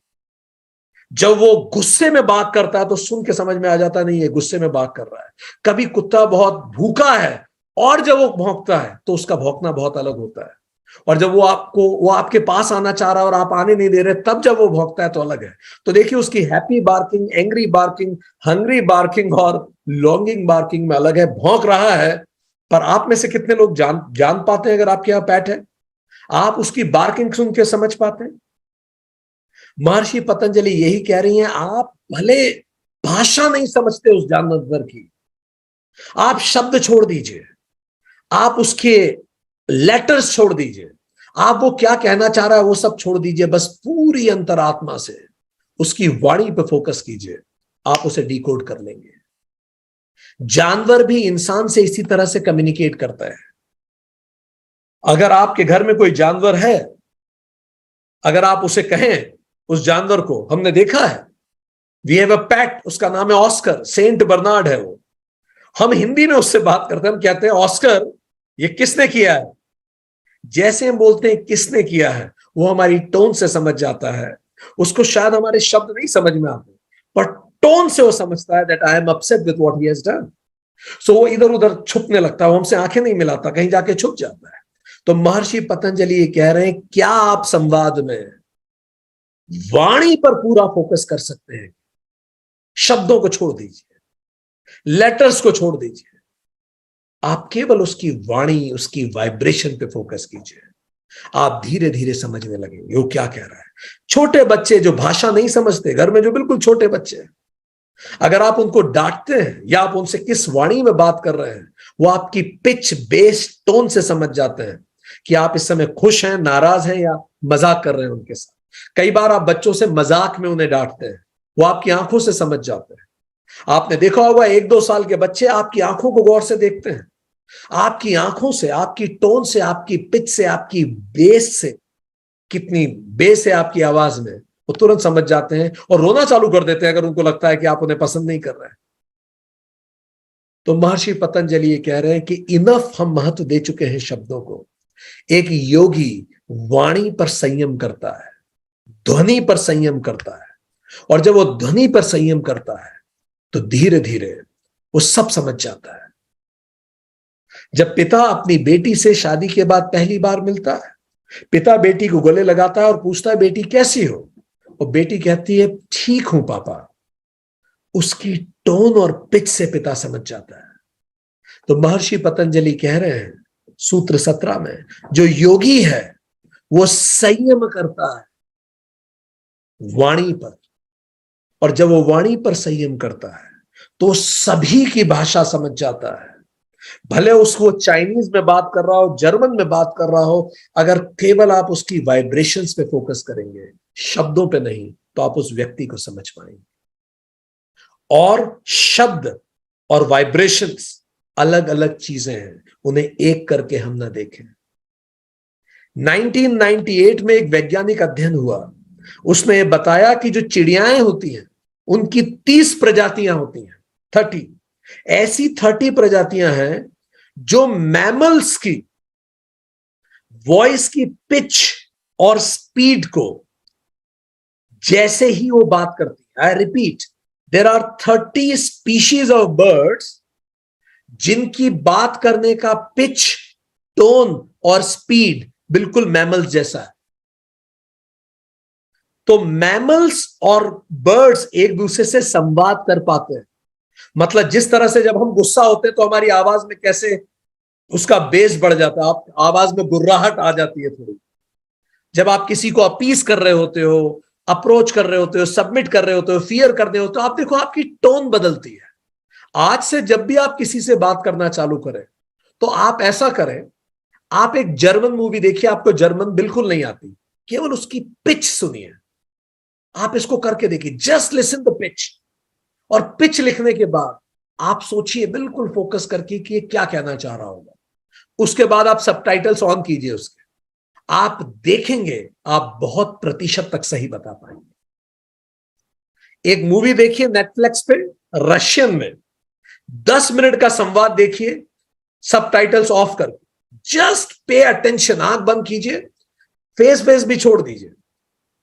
जब वो गुस्से में बात करता है तो सुन के समझ में आ जाता नहीं है गुस्से में बात कर रहा है। कभी कुत्ता बहुत भूखा है और जब वो भौंकता है तो उसका भौंकना बहुत अलग होता है। और जब वो आपके पास आना चाह रहा है और आप आने नहीं दे रहे, तब जब वो भौंकता है तो अलग है। तो देखिए, उसकी happy barking, angry barking, hungry barking और लॉन्गिंग बार्किंग में अलग है। भौंक रहा है, पर आप में से कितने लोग जान पाते हैं, अगर आपके यहां पेट है, आप उसकी बार्किंग सुन के समझ पाते हैं? महर्षि पतंजलि यही कह रही हैं, आप भले भाषा नहीं समझते उस जानवर की, आप शब्द छोड़ दीजिए, आप उसके लेटर्स छोड़ दीजिए, आप वो क्या कहना चाह रहा है वो सब छोड़ दीजिए, बस पूरी अंतरात्मा से उसकी वाणी पे फोकस कीजिए, आप उसे डिकोड कर लेंगे। जानवर भी इंसान से इसी तरह से कम्युनिकेट करता है। अगर आपके घर में कोई जानवर है, अगर आप उसे कहें, उस जानवर को, हमने देखा है, वी हैव अ पेट, उसका नाम है ऑस्कर, सेंट बर्नार्ड है वो। हम हिंदी में उससे बात करते हैं, हम कहते हैं ऑस्कर ये किसने किया है। जैसे हम बोलते हैं किसने किया है, वो हमारी टोन से समझ जाता है। उसको शायद हमारे शब्द नहीं समझ में आते, पर टोन से वो समझता है that I am upset with what he has done. So वो इधर उधर छुपने लगता है, वो हमसे आंखें नहीं मिलाता, कहीं जाके छुप जाता है। तो महर्षि पतंजलि ये कह रहे हैं, क्या आप संवाद में वाणी पर पूरा फोकस कर सकते हैं? शब्दों को छोड़ दीजिए, लेटर्स को छोड़ दीजिए, आप केवल उसकी वाणी, उसकी वाइब्रेशन पे फोकस कीजिए। आप धीरे धीरे समझने लगेंगे वो क्या कह रहा है। छोटे बच्चे जो भाषा नहीं समझते, घर में जो बिल्कुल छोटे बच्चे हैं, अगर आप उनको डांटते हैं या आप उनसे किस वाणी में बात कर रहे हैं, वो आपकी पिच, बेस, टोन से समझ जाते हैं कि आप इस समय खुश हैं, नाराज हैं या मजाक कर रहे हैं उनके साथ। कई बार आप बच्चों से मजाक में उन्हें डांटते हैं, वो आपकी आंखों से समझ जाते हैं। आपने देखा होगा 1-2 साल के बच्चे आपकी आंखों को गौर से देखते हैं, आपकी आंखों से, आपकी टोन से, आपकी पिच से, आपकी बेस से, कितनी बेस है आपकी आवाज में, वो तुरंत समझ जाते हैं और रोना चालू कर देते हैं अगर उनको लगता है कि आप उन्हें पसंद नहीं कर रहे हैं। तो महर्षि पतंजलि ये कह रहे हैं कि इनफ हम महत्व दे चुके हैं शब्दों को। एक योगी वाणी पर संयम करता है, ध्वनि पर संयम करता है, और जब वो ध्वनि पर संयम करता है तो धीरे धीरे वो सब समझ जाता है। जब पिता अपनी बेटी से शादी के बाद पहली बार मिलता है, पिता बेटी को गले लगाता है और पूछता है, बेटी कैसी हो? और बेटी कहती है, ठीक हूं पापा। उसकी टोन और पिच से पिता समझ जाता है। तो महर्षि पतंजलि कह रहे हैं सूत्र 17 में, जो योगी है वो संयम करता है वाणी पर, और जब वो वाणी पर संयम करता है तो सभी की भाषा समझ जाता है। भले उसको चाइनीज में बात कर रहा हो, जर्मन में बात कर रहा हो, अगर केवल आप उसकी वाइब्रेशंस पे फोकस करेंगे, शब्दों पे नहीं, तो आप उस व्यक्ति को समझ पाएंगे। और शब्द और वाइब्रेशंस अलग अलग चीजें हैं, उन्हें एक करके हम ना देखें। 1998 में एक वैज्ञानिक अध्ययन हुआ, उसने बताया कि जो चिड़ियाएं होती हैं उनकी 30 प्रजातियां होती हैं, 30 ऐसी 30 प्रजातियां हैं जो मैमल्स की वॉइस की पिच और स्पीड को, जैसे ही वो बात करती है, I repeat, there are 30 species of birds जिनकी बात करने का पिच, टोन और स्पीड बिल्कुल मैमल्स जैसा है। तो मैमल्स और बर्ड्स एक दूसरे से संवाद कर पाते हैं। मतलब जिस तरह से जब हम गुस्सा होते हैं तो हमारी आवाज में कैसे उसका बेस बढ़ जाता है, आप आवाज में गुर्राहट आ जाती है थोड़ी। जब आप किसी को अपीस कर रहे होते हो, अप्रोच कर रहे होते हो, सबमिट कर रहे होते हो, फियर कर रहे होते हो, आप देखो आपकी टोन बदलती है। आज से जब भी आप किसी से बात करना चालू करें तो आप ऐसा करें, आप एक जर्मन मूवी देखिए, आपको जर्मन बिल्कुल नहीं आती, केवल उसकी पिच सुनिए, आप इसको करके देखिए, जस्ट लिसन द पिच। और पिच लिखने के बाद आप सोचिए बिल्कुल फोकस करके कि ये क्या कहना चाह रहा होगा। उसके बाद आप सबटाइटल्स ऑन कीजिए उसके, आप देखेंगे आप बहुत प्रतिशत तक सही बता पाएंगे। एक मूवी देखिए नेटफ्लिक्स पे रशियन में, 10 मिनट का संवाद देखिए सबटाइटल्स ऑफ करके, जस्ट पे अटेंशन, आंख बंद कीजिए, फेस भी छोड़ दीजिए,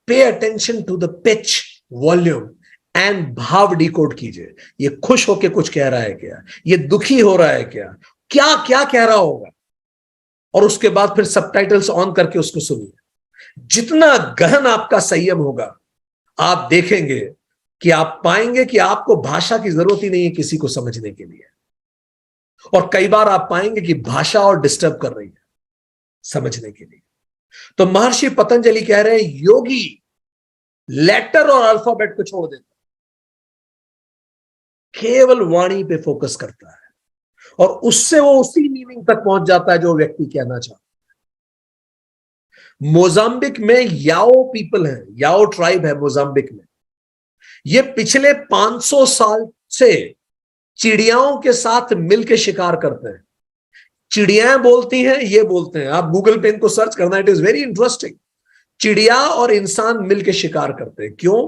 pay attention to the pitch, volume and भाव डिकोड कीजिए। ये खुश होके कुछ कह रहा है क्या, ये दुखी हो रहा है क्या, क्या क्या कह रहा होगा। और उसके बाद फिर सबटाइटल्स ऑन करके उसको सुनिए। जितना गहन आपका संयम होगा, आप देखेंगे कि आप पाएंगे कि आपको भाषा की जरूरत ही नहीं है किसी को समझने के लिए। और कई बार आप पाएंगे कि भाषा और डिस्टर्ब कर रही है समझने के लिए। तो महर्षि पतंजलि कह रहे हैं योगी लेटर और अल्फाबेट को छोड़ देता, केवल वाणी पे फोकस करता है और उससे वो उसी मीनिंग तक पहुंच जाता है जो व्यक्ति कहना चाहता है। मोजाम्बिक में याओ पीपल है, याओ ट्राइब है मोजाम्बिक में। ये पिछले 500 साल से चिड़ियाओं के साथ मिलकर शिकार करते हैं। चिड़ियाएं बोलती हैं, ये बोलते हैं, आप गूगल पे इनको सर्च करना, इट इज वेरी इंटरेस्टिंग। चिड़िया और इंसान मिलकर शिकार करते हैं। क्यों?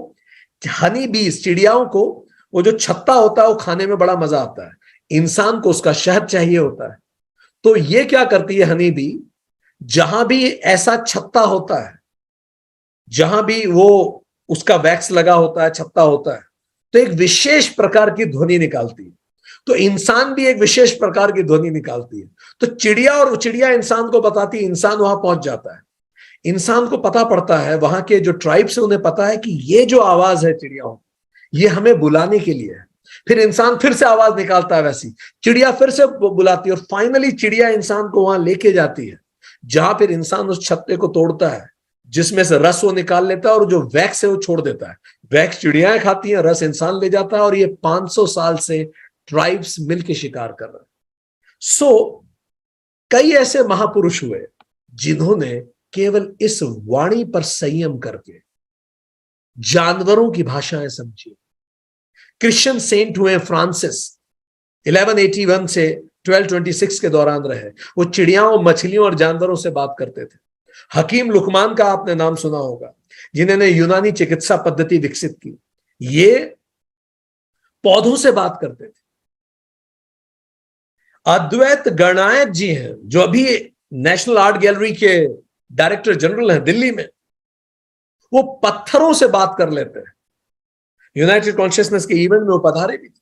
हनी बीज, चिड़ियाओं को वो जो छत्ता होता है वो खाने में बड़ा मजा आता है, इंसान को उसका शहद चाहिए होता है। तो ये क्या करती है हनी बी, जहां भी ऐसा छत्ता होता है, जहां भी वो उसका वैक्स लगा होता है, छत्ता होता है, तो एक विशेष प्रकार की ध्वनि निकालती है। तो इंसान भी एक विशेष प्रकार की ध्वनि निकालती है। तो चिड़िया और चिड़िया इंसान को बताती है, इंसान वहां पहुंच जाता है। इंसान को पता पड़ता है, वहां के जो ट्राइब्स है उन्हें पता है कि ये जो आवाज है चिड़ियाओं, ये हमें बुलाने के लिए है। फिर इंसान फिर से आवाज निकालता है, वैसी चिड़िया फिर से बुलाती है और फाइनली चिड़िया इंसान को वहां लेके जाती है, जहां फिर इंसान उस छत्ते को तोड़ता है, जिसमें से रस वो निकाल लेता है और जो वैक्स है वो छोड़ देता है। वैक्स चिड़ियाएं खाती हैं, रस इंसान ले जाता है। और ये 500 साल से ट्राइब्स मिलके शिकार कर रहे हैं। सो कई ऐसे महापुरुष हुए जिन्होंने केवल इस वाणी पर संयम करके जानवरों की भाषाएं समझी। क्रिश्चियन सेंट हुए फ्रांसिस, 1181 से 1226 के दौरान रहे। वो चिड़ियाओं, मछलियों और जानवरों से बात करते थे। हकीम लुकमान का आपने नाम सुना होगा, जिन्होंने यूनानी चिकित्सा पद्धति विकसित की। ये पौधों से बात करते थे। अद्वैत गणनायक जी हैं, जो अभी नेशनल आर्ट गैलरी के डायरेक्टर जनरल हैं दिल्ली में, वो पत्थरों से बात कर लेते हैं। यूनाइटेड कॉन्शियसनेस के इवेंट में वो पधारे भी थे।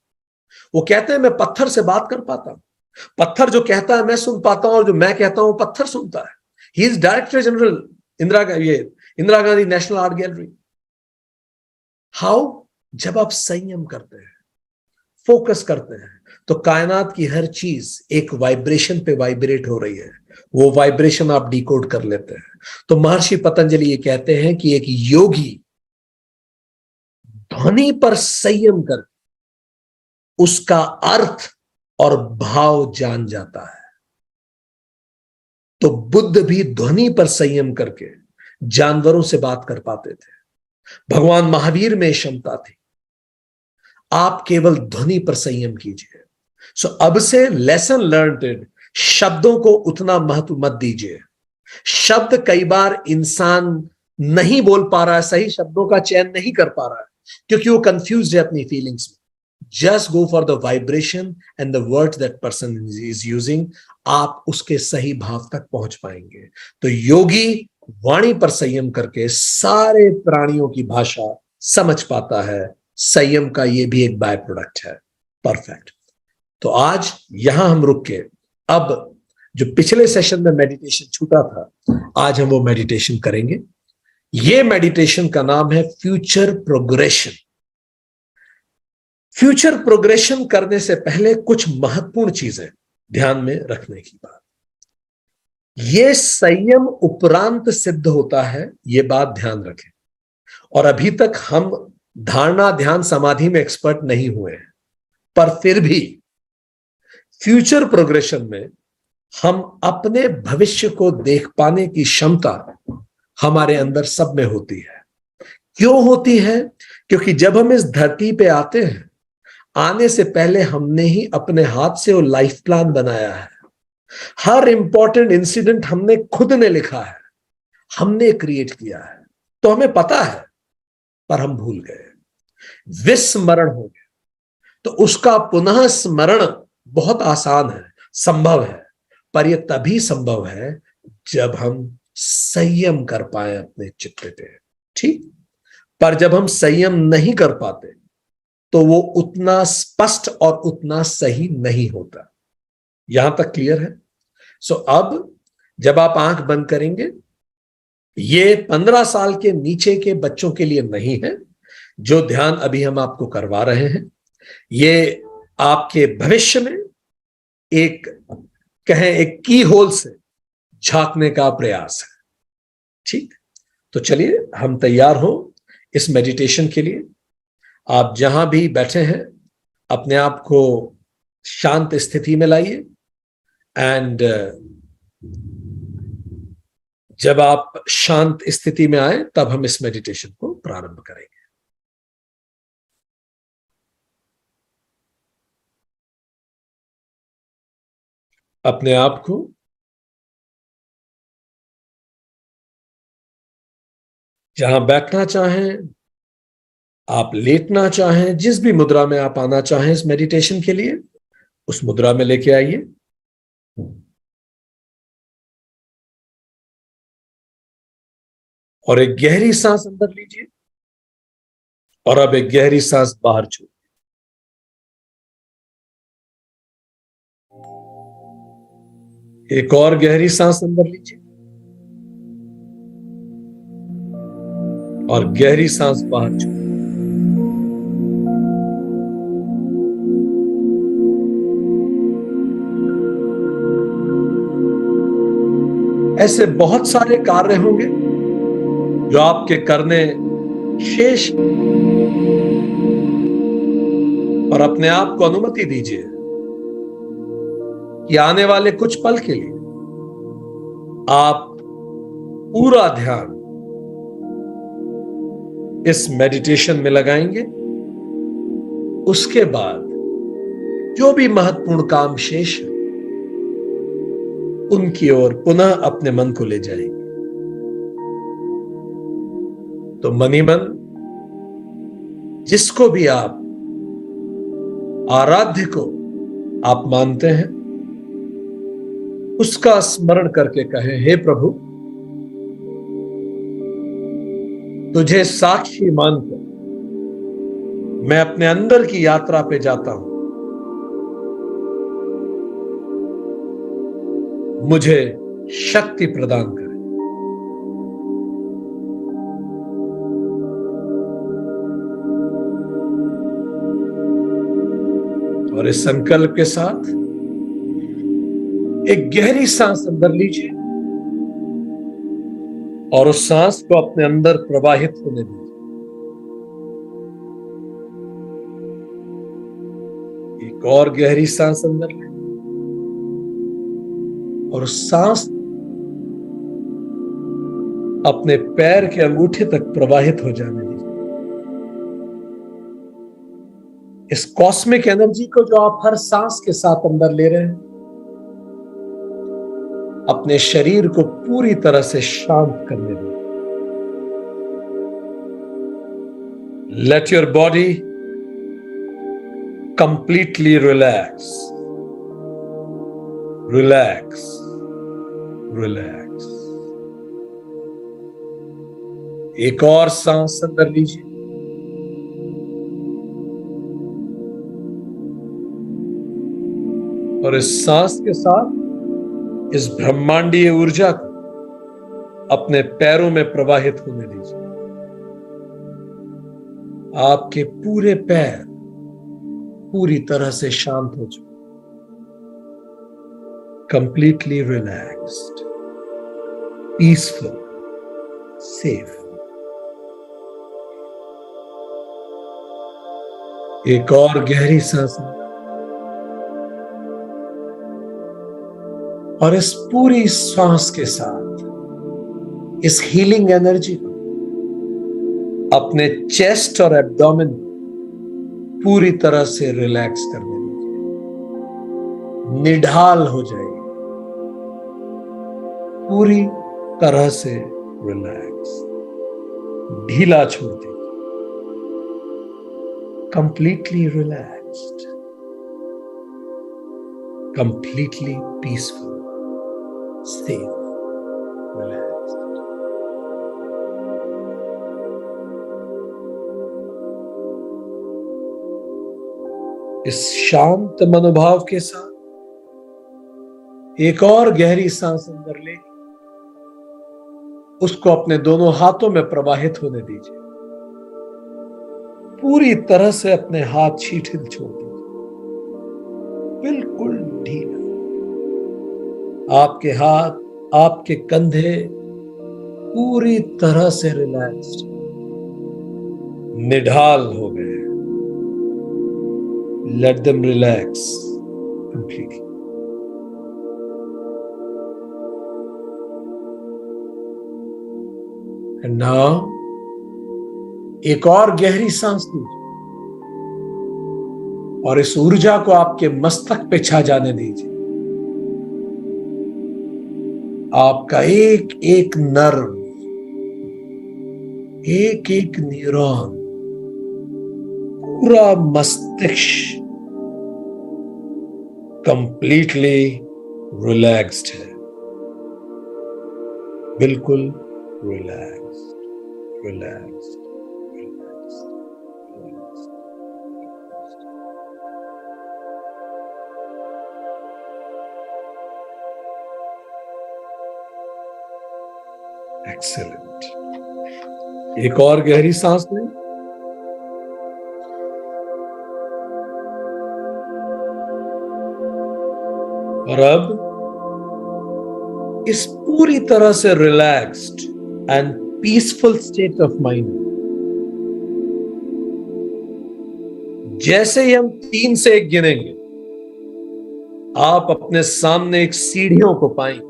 वो कहते हैं मैं पत्थर से बात कर पाता हूं, पत्थर जो कहता है मैं सुन पाता हूं और जो मैं कहता हूं पत्थर सुनता है। He is director general Indira Gandhi national art gallery. How? जब आप संयम करते हैं, फोकस करते हैं, तो कायनात की हर चीज एक वाइब्रेशन पे वाइब्रेट हो रही है, वो वाइब्रेशन आप डिकोड कर लेते हैं। तो महर्षि पतंजलि ये कहते हैं कि एक योगी ध्वनि पर संयम कर उसका अर्थ और भाव जान जाता है। तो बुद्ध भी ध्वनि पर संयम करके जानवरों से बात कर पाते थे। भगवान महावीर में क्षमता थी। आप केवल ध्वनि पर संयम कीजिए। सो अब से लेसन लर्नड, शब्दों को उतना महत्व मत दीजिए। शब्द कई बार इंसान नहीं बोल पा रहा है, सही शब्दों का चयन नहीं कर पा रहा है, क्योंकि वो कंफ्यूज है अपनी फीलिंग्स में। Just go for the vibration and the words that person is using. आप उसके सही भाव तक पहुंच पाएंगे। तो योगी वाणी पर संयम करके सारे प्राणियों की भाषा समझ पाता है। संयम का ये भी एक बाय प्रोडक्ट है। परफेक्ट। तो आज यहां हम रुक के, अब जो पिछले सेशन में मेडिटेशन छूटा था, आज हम वो मेडिटेशन करेंगे। ये मेडिटेशन का नाम है फ्यूचर प्रोग्रेशन। फ्यूचर प्रोग्रेशन करने से पहले कुछ महत्वपूर्ण चीजें ध्यान में रखने की बात। यह संयम उपरांत सिद्ध होता है, यह बात ध्यान रखें। और अभी तक हम धारणा, ध्यान, समाधि में एक्सपर्ट नहीं हुए हैं, पर फिर भी फ्यूचर प्रोग्रेशन में हम अपने भविष्य को देख पाने की क्षमता हमारे अंदर सब में होती है। क्यों होती है? क्योंकि जब हम इस धरती पे आते हैं, आने से पहले हमने ही अपने हाथ से वो लाइफ प्लान बनाया है। हर इंपॉर्टेंट इंसिडेंट हमने खुद ने लिखा है, हमने क्रिएट किया है। तो हमें पता है, पर हम भूल गए, विस्मरण हो गया। तो उसका पुनः स्मरण बहुत आसान है, संभव है, पर यह तभी संभव है जब हम संयम कर पाए अपने चित्त पे। ठीक, पर जब हम संयम नहीं कर पाते तो वो उतना स्पष्ट और उतना सही नहीं होता। यहां तक क्लियर है? सो अब जब आप आंख बंद करेंगे, ये 15 साल के नीचे के बच्चों के लिए नहीं है जो ध्यान अभी हम आपको करवा रहे हैं। ये आपके भविष्य में एक कहें एक की होल से झांकने का प्रयास है। ठीक, तो चलिए हम तैयार हो इस मेडिटेशन के लिए। आप जहां भी बैठे हैं अपने आप को शांत स्थिति में लाइए, एंड जब आप शांत स्थिति में आए तब हम इस मेडिटेशन को प्रारंभ करेंगे। अपने आप को जहां बैठना चाहें, आप लेटना चाहें, जिस भी मुद्रा में आप आना चाहें इस मेडिटेशन के लिए, उस मुद्रा में लेके आइए। और एक गहरी सांस अंदर लीजिए और अब एक गहरी सांस बाहर छोड़िए। एक और गहरी सांस अंदर लीजिए और गहरी सांस बाहर छोड़िए। ऐसे बहुत सारे कार्य होंगे जो आपके करने शेष, और अपने आप को अनुमति दीजिए कि आने वाले कुछ पल के लिए आप पूरा ध्यान इस मेडिटेशन में लगाएंगे। उसके बाद जो भी महत्वपूर्ण काम शेष है उनकी ओर पुनः अपने मन को ले जाएंगे। तो मनी मन जिसको भी आप आराध्य को आप मानते हैं, उसका स्मरण करके कहें, हे प्रभु, तुझे साक्षी मानकर मैं अपने अंदर की यात्रा पे जाता हूं। मुझे शक्ति प्रदान करें। और इस संकल्प के साथ एक गहरी सांस अंदर लीजिए और उस सांस को अपने अंदर प्रवाहित होने दीजिए। एक और गहरी सांस अंदर लें और उस सांस अपने पैर के अंगूठे तक प्रवाहित हो जाने दीजिए। इस कॉस्मिक एनर्जी को जो आप हर सांस के साथ अंदर ले रहे हैं, अपने शरीर को पूरी तरह से शांत करने दीजिए। Let your body completely relax, relax, relax. एक और सांस अंदर लीजिए और इस सांस के साथ इस ब्रह्मांडीय ऊर्जा को अपने पैरों में प्रवाहित होने दीजिए। आपके पूरे पैर पूरी तरह से शांत हो चुके, कंप्लीटली रिलैक्स्ड, पीसफुल, सेफ। एक और गहरी सांस और इस पूरी सांस के साथ इस हीलिंग एनर्जी को अपने चेस्ट और एब्डोमेन पूरी तरह से रिलैक्स करने दीजिए, निढाल हो जाइए, पूरी तरह से रिलैक्स, ढीला छोड़ दीजिए, completely relaxed, completely peaceful, safe, relaxed. इस शांत मनोभाव के साथ एक और गहरी सांस अंदर ले, उसको अपने दोनों हाथों में प्रवाहित होने दीजिए, पूरी तरह से अपने हाथ शिथिल छोड़ दीजिए, बिल्कुल ढीला। आपके हाथ, आपके कंधे पूरी तरह से रिलैक्स्ड, निढाल हो गए। Let them relax completely. And now एक और गहरी सांस लीजिए और इस ऊर्जा को आपके मस्तक पे छा जाने दीजिए। आपका एक एक नर्व, एक एक न्यूरॉन, पूरा मस्तिष्क कंप्लीटली रिलैक्स्ड है, बिल्कुल relaxed, relaxed, relaxed, relaxed. Excellent. एक और गहरी सांस लें और अब इस पूरी तरह से relaxed and peaceful state of mind, जैसे ही हम 3 से 1 गिनेंगे, आप अपने सामने एक सीढ़ियों को पाएंगे।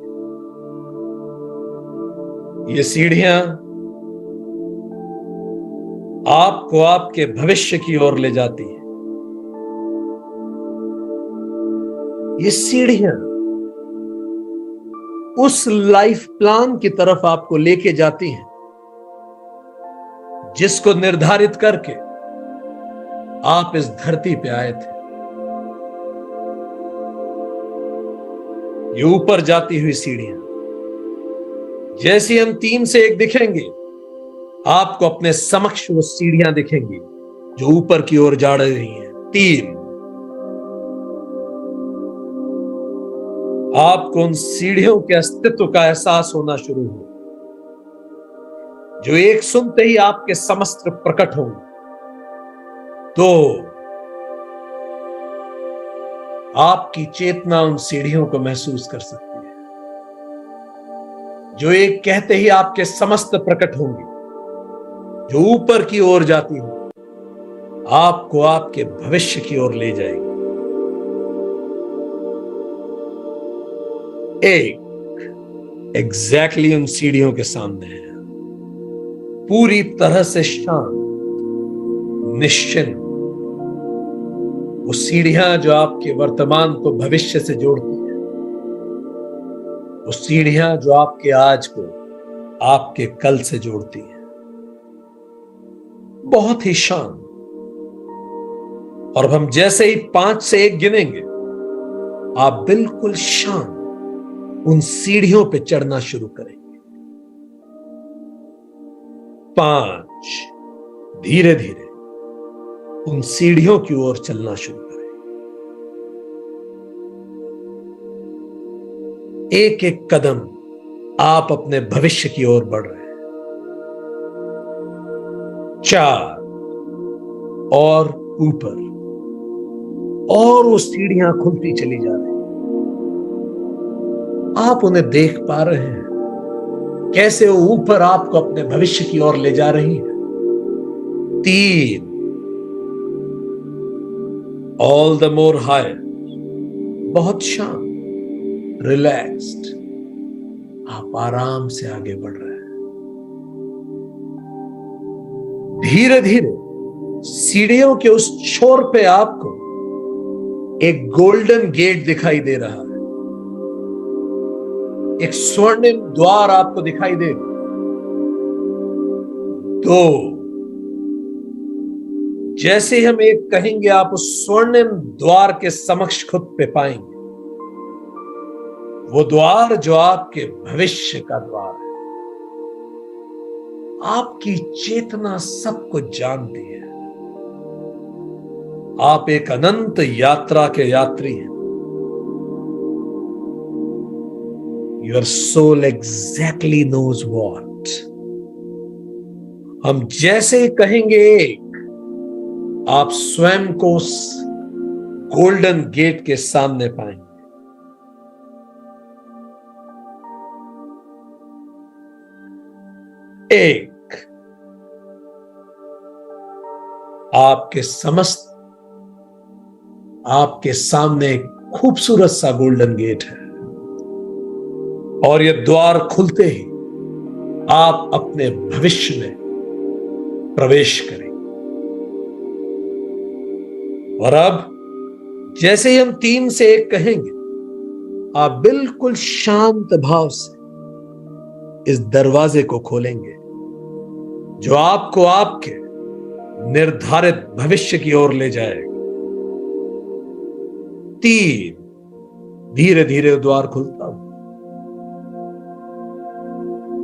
ये सीढ़ियां आपको आपके भविष्य की ओर ले जाती हैं। ये सीढ़ियां उस लाइफ प्लान की तरफ आपको लेके जाती हैं जिसको निर्धारित करके आप इस धरती पे आए थे। ये ऊपर जाती हुई सीढ़ियां, जैसे हम 3 से 1 दिखेंगे, आपको अपने समक्ष वो सीढ़ियां दिखेंगी जो ऊपर की ओर जा रही हैं। 3, आपको उन सीढ़ियों के अस्तित्व का एहसास होना शुरू हो, जो एक सुनते ही आपके समस्त प्रकट होंगे। 2, आपकी चेतना उन सीढ़ियों को महसूस कर सकती है, जो एक कहते ही आपके समस्त प्रकट होंगी, जो ऊपर की ओर जाती हो, आपको आपके भविष्य की ओर ले जाएगी। 1 एग्जैक्टली उन सीढ़ियों के सामने है, पूरी तरह से शांत, निश्चिंत। वो सीढ़ियां जो आपके वर्तमान को भविष्य से जोड़ती है, वो सीढ़ियां जो आपके आज को आपके कल से जोड़ती है, बहुत ही शांत। और हम जैसे ही 5 से 1 गिनेंगे, आप बिल्कुल शांत उन सीढ़ियों पे चढ़ना शुरू करेंगे। 5, धीरे धीरे उन सीढ़ियों की ओर चलना शुरू करें। एक एक कदम आप अपने भविष्य की ओर बढ़ रहे हैं। 4, और ऊपर, और वो सीढ़ियां खुलती चली जा रही हैं। आप उन्हें देख पा रहे हैं, कैसे वो ऊपर आपको अपने भविष्य की ओर ले जा रही है। 3, ऑल द मोर हायर, बहुत शांत, रिलैक्स्ड, आप आराम से आगे बढ़ रहे हैं। धीरे धीरे सीढ़ियों के उस छोर पे आपको एक गोल्डन गेट दिखाई दे रहा है, एक स्वर्णिम द्वार आपको दिखाई दे। तो जैसे ही हम एक कहेंगे, आप उस स्वर्णिम द्वार के समक्ष खुद पे पाएंगे, वो द्वार जो आपके भविष्य का द्वार है। आपकी चेतना सब कुछ जानती है। आप एक अनंत यात्रा के यात्री हैं। Your soul exactly knows what. हम जैसे ही कहेंगे एक, आप स्वयं को उस गोल्डन गेट के सामने पाएंगे। एक, आपके सामने एक खूबसूरत सा गोल्डन गेट है, और यह द्वार खुलते ही आप अपने भविष्य में प्रवेश करें। और अब जैसे ही हम 3 से 1 कहेंगे, आप बिल्कुल शांत भाव से इस दरवाजे को खोलेंगे, जो आपको आपके निर्धारित भविष्य की ओर ले जाएगा। 3, धीरे धीरे द्वार खुलता हो।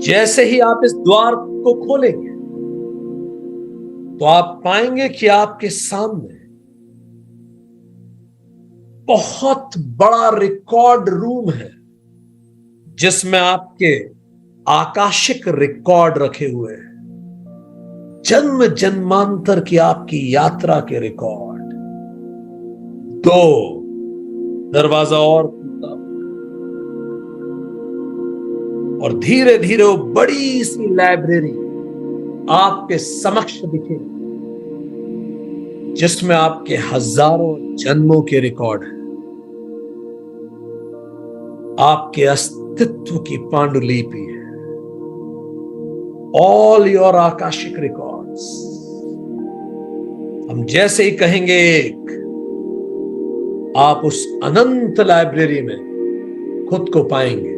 जैसे ही आप इस द्वार को खोलेंगे, तो आप पाएंगे कि आपके सामने बहुत बड़ा रिकॉर्ड रूम है, जिसमें आपके आकाशिक रिकॉर्ड रखे हुए हैं, जन्म जन्मांतर की आपकी यात्रा के रिकॉर्ड। 2, दरवाजा और खुलता और धीरे धीरे वो बड़ी सी लाइब्रेरी आपके समक्ष दिखेगी, जिसमें आपके हजारों जन्मों के रिकॉर्ड हैं, आपके अस्तित्व की पांडुलिपि है, ऑल योर आकाशिक रिकॉर्ड्स। हम जैसे ही कहेंगे एक, आप उस अनंत लाइब्रेरी में खुद को पाएंगे,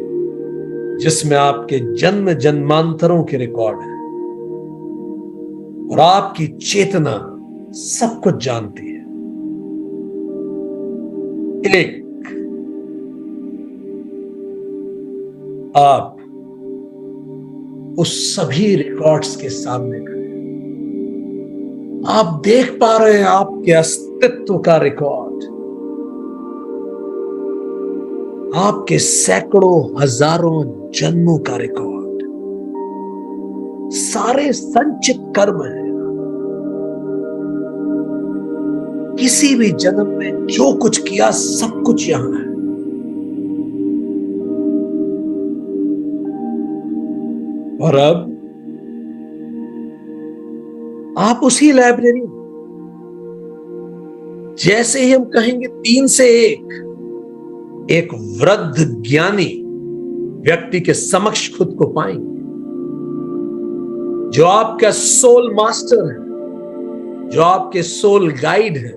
जिसमें आपके जन्म जन्मांतरों के रिकॉर्ड हैं, और आपकी चेतना सब कुछ जानती है। 1, आप उस सभी रिकॉर्ड्स के सामने खड़े, आप देख पा रहे हैं आपके अस्तित्व का रिकॉर्ड, आपके सैकड़ों हजारों जन्मों का रिकॉर्ड, सारे संचित कर्म है। किसी भी जन्म में जो कुछ किया, सब कुछ यहां है। और अब आप उसी लाइब्रेरी में, जैसे ही हम कहेंगे 3 से 1, एक वृद्ध ज्ञानी व्यक्ति के समक्ष खुद को पाएंगे, जो आपका सोल मास्टर है, जो आपके सोल गाइड है,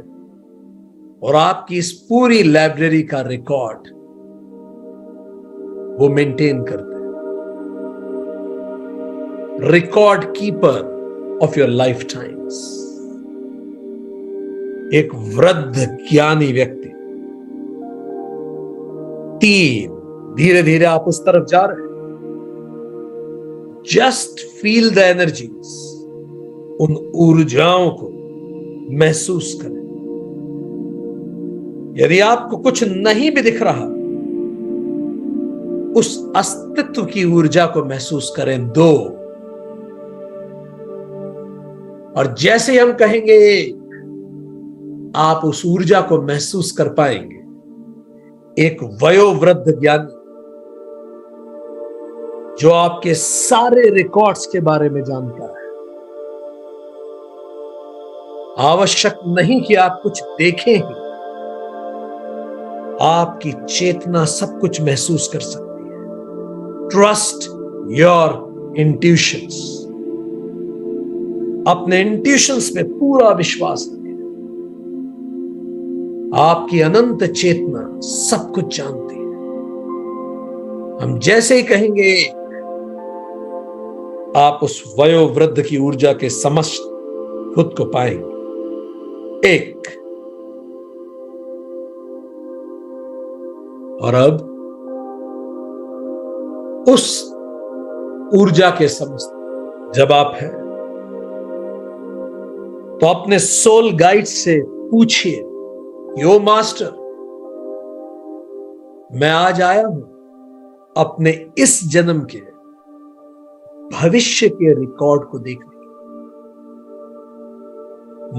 और आपकी इस पूरी लाइब्रेरी का रिकॉर्ड वो मेंटेन करते हैं। Record keeper of your life times, एक वृद्ध ज्ञानी व्यक्ति। 3, धीरे धीरे आप उस तरफ जा रहे हैं। जस्ट फील द एनर्जीज, उन ऊर्जाओं को महसूस करें। यदि आपको कुछ नहीं भी दिख रहा, उस अस्तित्व की ऊर्जा को महसूस करें। 2, और जैसे हम कहेंगे एक, आप उस ऊर्जा को महसूस कर पाएंगे। एक वयोवृद्ध ज्ञानी, जो आपके सारे रिकॉर्ड्स के बारे में जानता है। आवश्यक नहीं कि आप कुछ देखें ही, आपकी चेतना सब कुछ महसूस कर सकती है। Trust your intuitions. अपने इंट्यूशंस पे पूरा विश्वास रखें। आपकी अनंत चेतना सब कुछ जानती है। हम जैसे ही कहेंगे आप उस वयोवृद्ध की ऊर्जा के समस्त खुद को पाएंगे। एक। और अब उस ऊर्जा के समस्त जब आप हैं तो अपने सोल गाइड से पूछिए, यो मास्टर, मैं आज आया हूं अपने इस जन्म के भविष्य के रिकॉर्ड को देखने।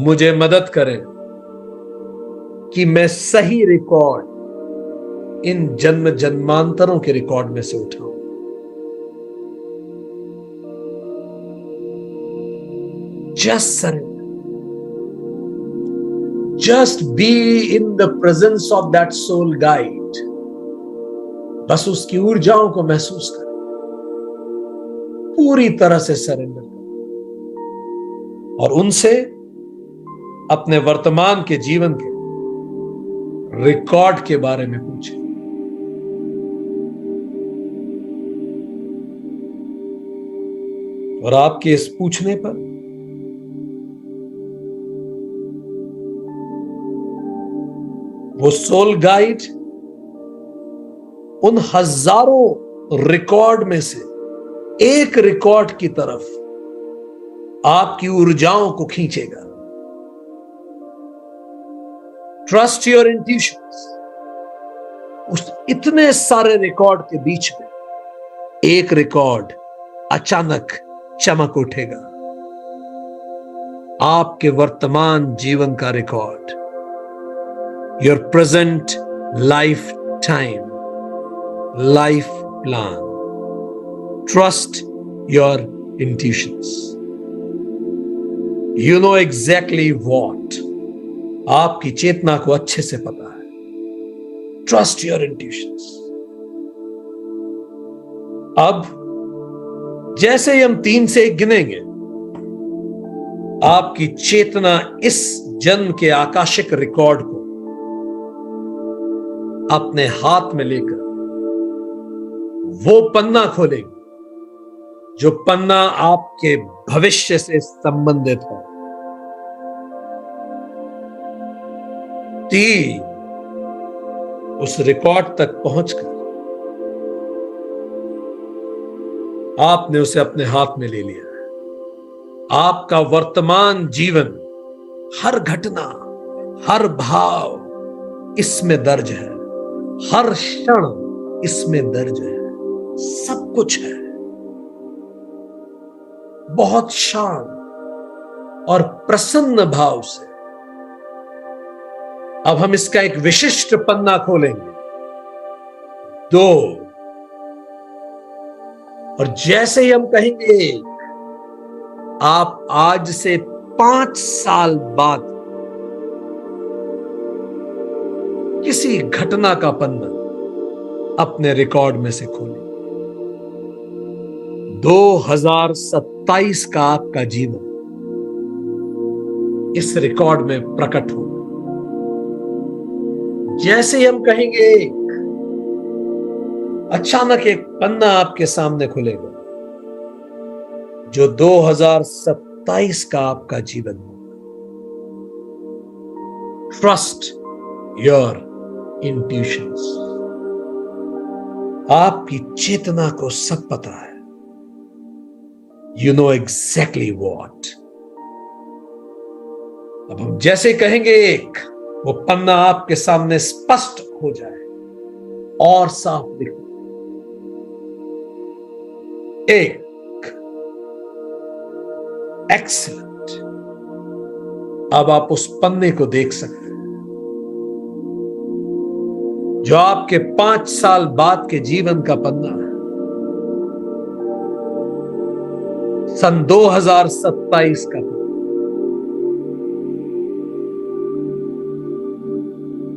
मुझे मदद करें कि मैं सही रिकॉर्ड इन जन्म जन्मांतरों के रिकॉर्ड में से उठाऊं। Just surrender, just be in the presence of that soul guide. बस उसकी ऊर्जाओं को महसूस करें, पूरी तरह से सरेंडर करें और उनसे अपने वर्तमान के जीवन के रिकॉर्ड के बारे में पूछें। और आपके इस पूछने पर वो सोल गाइड उन हजारों रिकॉर्ड में से एक रिकॉर्ड की तरफ आपकी ऊर्जाओं को खींचेगा। Trust your intuitions. उस इतने सारे रिकॉर्ड के बीच में एक रिकॉर्ड अचानक चमक उठेगा, आपके वर्तमान जीवन का record, your present life time, life plan. Trust your intuitions. You know exactly what. आपकी चेतना को अच्छे से पता है। Trust your intuitions. अब जैसे ही हम 3 से 1 गिनेंगे, आपकी चेतना इस जन्म के आकाशिक रिकॉर्ड को अपने हाथ में लेकर वो पन्ना खोलेगी जो पन्ना आपके भविष्य से संबंधित है। 3 उस रिकॉर्ड तक पहुंचकर आपने उसे अपने हाथ में ले लिया है। आपका वर्तमान जीवन, हर घटना, हर भाव इसमें दर्ज है, हर क्षण इसमें दर्ज है, सब कुछ है। बहुत शांत और प्रसन्न भाव से अब हम इसका एक विशिष्ट पन्ना खोलेंगे। 2। और जैसे ही हम कहेंगे, आप आज से 5 साल बाद किसी घटना का पन्ना अपने रिकॉर्ड में से खोलें। 2027 का आपका जीवन इस रिकॉर्ड में प्रकट होगा। जैसे ही हम कहेंगे, अचानक एक पन्ना आपके सामने खुलेगा जो 2027 का आपका जीवन होगा। Trust your intuitions. आपकी चेतना को सब पता है। You know exactly what. अब हम जैसे कहेंगे एक, वो पन्ना आपके सामने स्पष्ट हो जाए और साफ दिखे। 1। एक्सीलेंट। अब आप उस पन्ने को देख सकते हैं जो आपके 5 साल बाद के जीवन का पन्ना है। सन 2027 का पन्ना।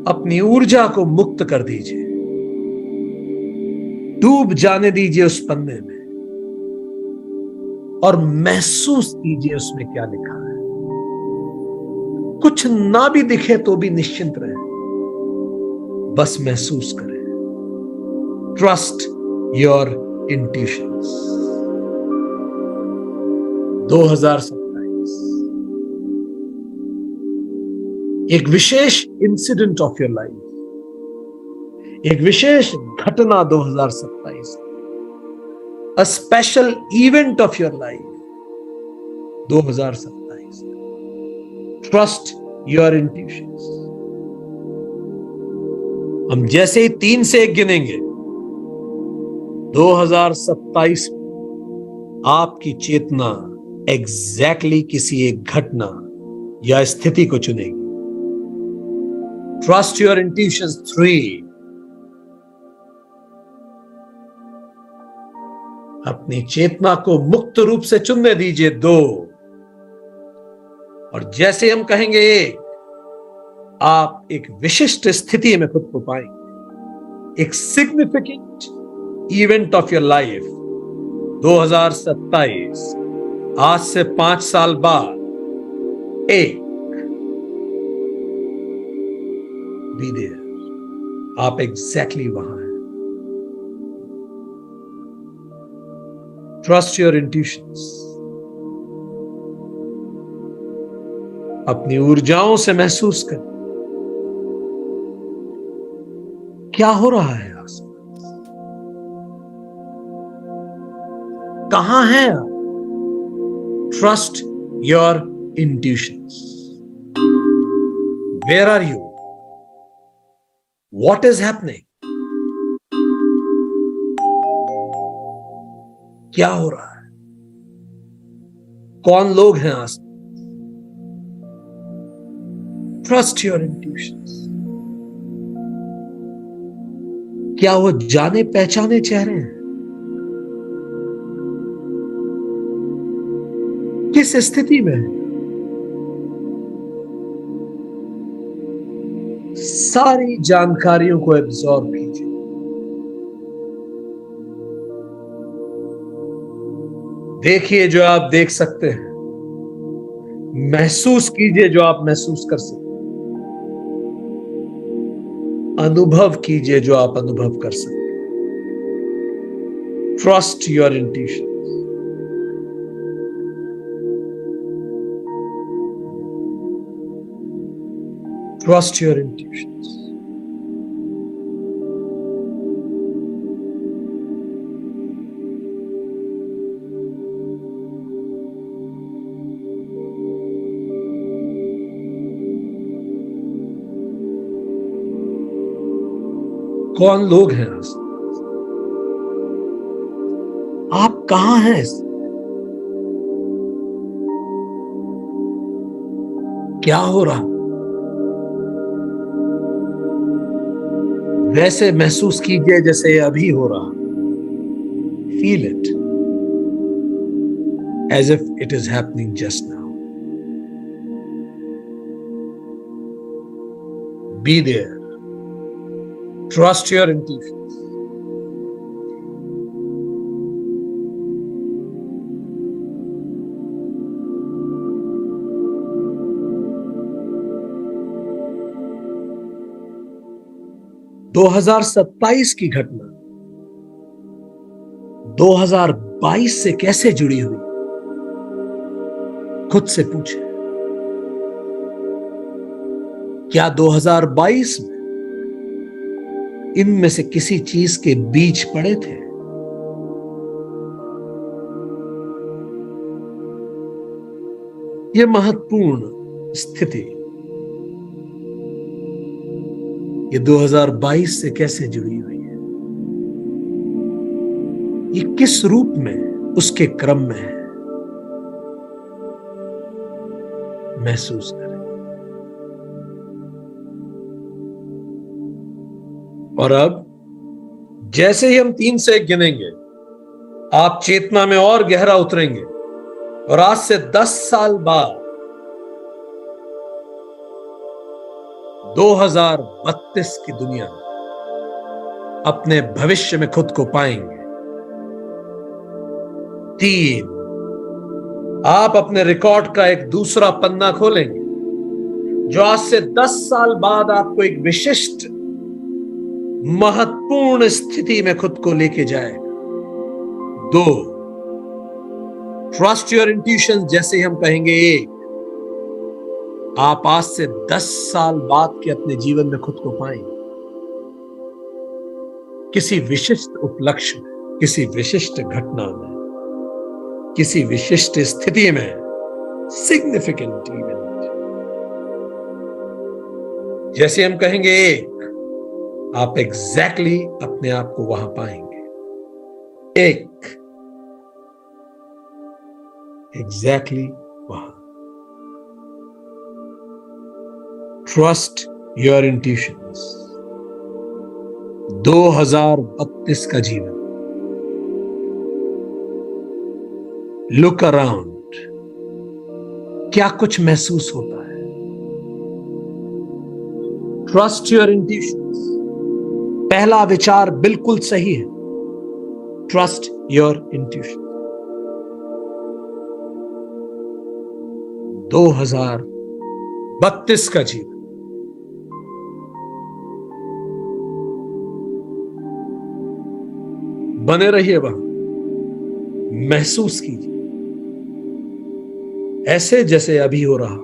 अपनी ऊर्जा को मुक्त कर दीजिए, डूब जाने दीजिए उस पन्ने में और महसूस कीजिए उसमें क्या लिखा है। कुछ ना भी दिखे तो भी निश्चिंत रहे, बस महसूस करें। Trust your intuitions. 2027 एक विशेष इंसिडेंट ऑफ योर लाइफ, एक विशेष घटना 2027, a special event of your life 2027। Trust your intuitions. हम जैसे ही 3 से 1 गिनेंगे, 2027 आपकी चेतना एग्जैक्टली किसी एक घटना या स्थिति को चुनेगी। Trust your intuitions. 3, अपनी चेतना को मुक्त रूप से चुनने दीजिए। 2, और जैसे हम कहेंगे 1, आप एक विशिष्ट स्थिति में खुद को पाएंगे। एक significant event of your life 2027, आज से 5 साल बाद। 1, बी देयर। आप एग्जैक्टली वहां हैं। Trust your intuitions. अपनी ऊर्जाओं से महसूस करें क्या हो रहा है आसपास, कहां है आप। Trust your intuitions. Where are you? What is happening? क्या हो रहा है? कौन लोग हैं आसपास? Trust your intuitions. क्या वो जाने पहचाने चेहरे हैं? किस स्थिति में है? सारी जानकारियों को एब्जॉर्ब कीजिए। देखिए जो आप देख सकते हैं, महसूस कीजिए जो आप महसूस कर सकते हैं, अनुभव कीजिए जो आप अनुभव कर सकते हैं। Trust your intuition. Trust your intuitions. कौन लोग हैं आसपास? आप कहां हैं? क्या हो रहा? वैसे महसूस कीजिए जैसे ये अभी हो रहा। Feel it as if it is happening just now. Be there. Trust your intuitions. दो 2027 की घटना 2022 से कैसे जुड़ी हुई? खुद से पूछे, क्या 2022 में इनमें से किसी चीज के बीज पड़े थे? यह महत्वपूर्ण स्थिति ये 2022 से कैसे जुड़ी हुई है? ये किस रूप में उसके क्रम में है? महसूस करें। और अब जैसे ही हम 3 से 1 गिनेंगे, आप चेतना में और गहरा उतरेंगे और आज से 10 साल बाद 2032 की दुनिया में अपने भविष्य में खुद को पाएंगे। 3, आप अपने रिकॉर्ड का एक दूसरा पन्ना खोलेंगे जो आज से 10 साल बाद आपको एक विशिष्ट महत्वपूर्ण स्थिति में खुद को लेके जाएगा। 2, ट्रस्ट योर इंट्यूशन। जैसे हम कहेंगे 1, आप आज से 10 साल बाद के अपने जीवन में खुद को पाएंगे किसी विशिष्ट उपलक्ष्य में, किसी विशिष्ट घटना में, किसी विशिष्ट स्थिति में, सिग्निफिकेंट इवेंट। जैसे हम कहेंगे 1, आप एग्जैक्टली अपने आप को वहां पाएंगे। 1, एग्जैक्टली वहां। Trust your intuitions. 2032 का जीवन। लुक अराउंड, क्या कुछ महसूस होता है? Trust your intuitions. पहला विचार बिल्कुल सही है। Trust your intuition. 2032 का जीवन। बने रहिए वहां, महसूस कीजिए ऐसे जैसे अभी हो रहा।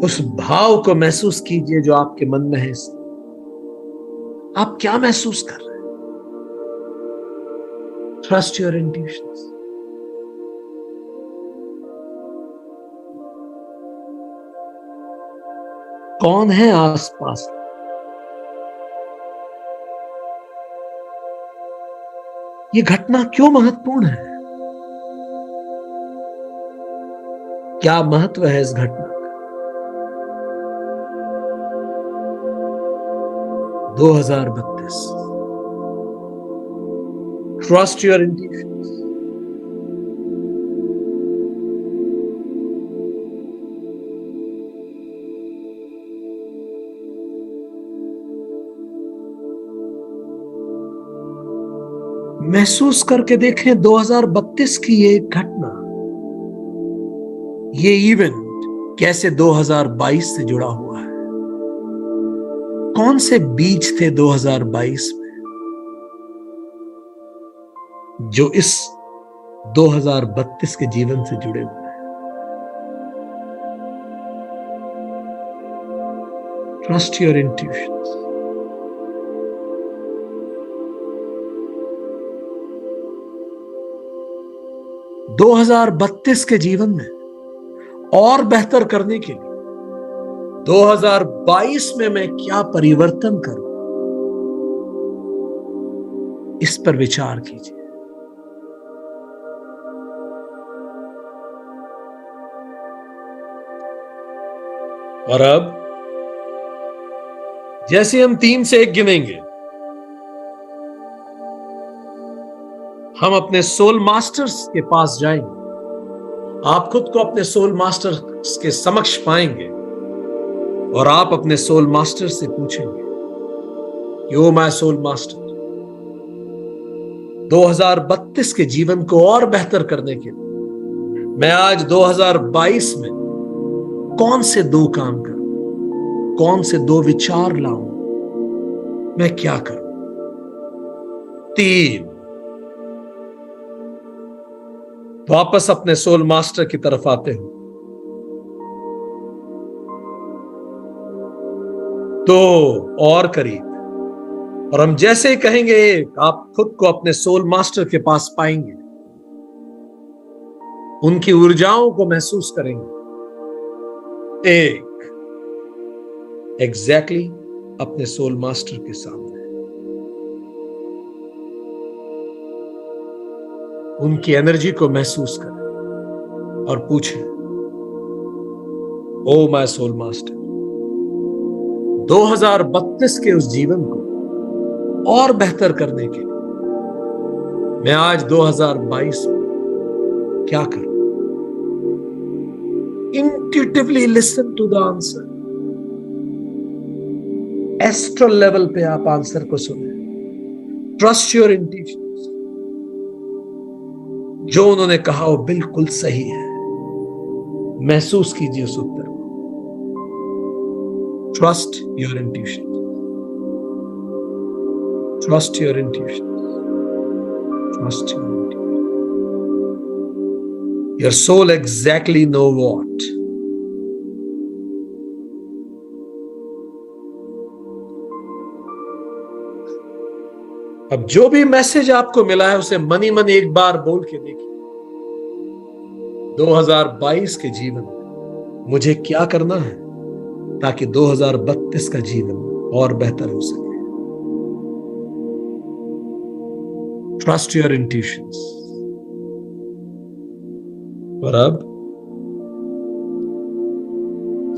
उस भाव को महसूस कीजिए जो आपके मन में है। आप क्या महसूस कर रहे हैं? Trust your intuitions. कौन है आसपास? ये घटना क्यों महत्वपूर्ण है? क्या महत्व है इस घटना का? 2032। Trust your intuitions. महसूस करके देखें 2032 की ये घटना, ये इवेंट कैसे 2022 से जुड़ा हुआ है। कौन से बीज थे 2022 में जो इस 2032 के जीवन से जुड़े हुए हैं? Trust your intuitions. दो 2032 के जीवन में और बेहतर करने के लिए 2022 में मैं क्या परिवर्तन करूं, इस पर विचार कीजिए। और अब जैसे हम 3 से 1 गिनेंगे, हम अपने सोल मास्टर्स के पास जाएंगे। आप खुद को अपने सोल मास्टर्स के समक्ष पाएंगे और आप अपने सोल मास्टर से पूछेंगे कि ओ माय सोल मास्टर, 2032 के जीवन को और बेहतर करने के लिए मैं आज 2022 में कौन से 2 काम करूं, कौन से 2 विचार लाऊं, मैं क्या करूं? 3, वापस अपने सोल मास्टर की तरफ आते हो। 2 और करीब, और हम जैसे ही कहेंगे 1, आप खुद को अपने सोल मास्टर के पास पाएंगे, उनकी ऊर्जाओं को महसूस करेंगे। 1, एग्जैक्टली अपने सोल मास्टर के सामने उनकी एनर्जी को महसूस करें और पूछें, ओ माय सोल मास्टर, 2032 के उस जीवन को और बेहतर करने के लिए मैं आज 2022 में क्या करूं? Intuitively listen to the answer. Astral level पे आप आंसर को सुने। Trust your intuitions. जो उन्होंने कहा वो बिल्कुल सही है। महसूस कीजिए उस उत्तर को। Trust your intuition, trust your intuition, trust your intuition. Your soul exactly know what. अब जो भी मैसेज आपको मिला है उसे मनी मन एक बार बोल के देखिए। 2022 के जीवन में मुझे क्या करना है ताकि 2032 का जीवन और बेहतर हो सके। Trust your intuitions. और अब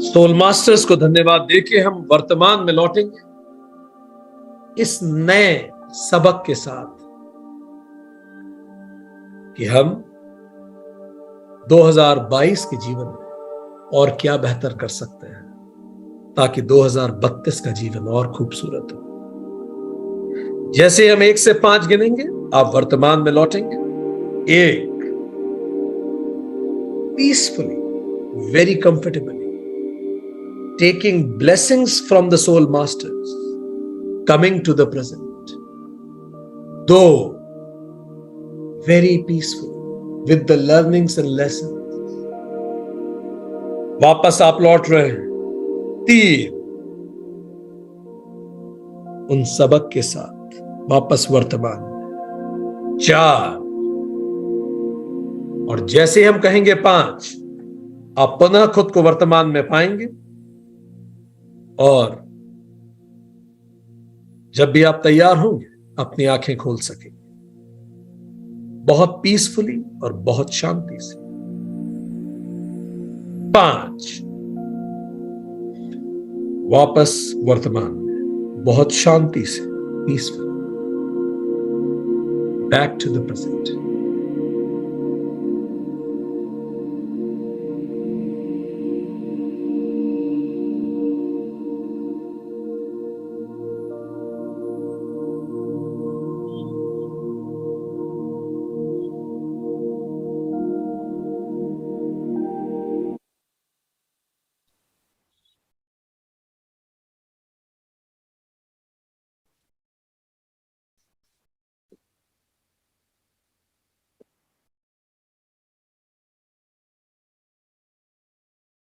सोल मास्टर्स को धन्यवाद देके हम वर्तमान में लौटेंगे इस नए सबक के साथ कि हम 2022 के जीवन में और क्या बेहतर कर सकते हैं ताकि 2032 का जीवन और खूबसूरत हो। जैसे हम 1 से 5 गिनेंगे आप वर्तमान में लौटेंगे। 1, peacefully, very comfortably taking blessings from the soul masters, coming to the present. 2, very peaceful with the learnings and lessons, वापस आप लौट रहे हैं। 3, उन सबक के साथ वापस वर्तमान में। 4, और जैसे हम कहेंगे 5 आप पुनः खुद को वर्तमान में पाएंगे। और जब भी आप तैयार होंगे अपनी आंखें खोल सकेंगे बहुत पीसफुली और बहुत शांति से। 5, वापस वर्तमान में बहुत शांति से, peaceful, back to the present.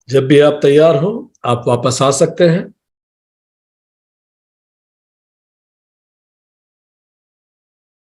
जब भी आप तैयार हो आप वापस आ सकते हैं।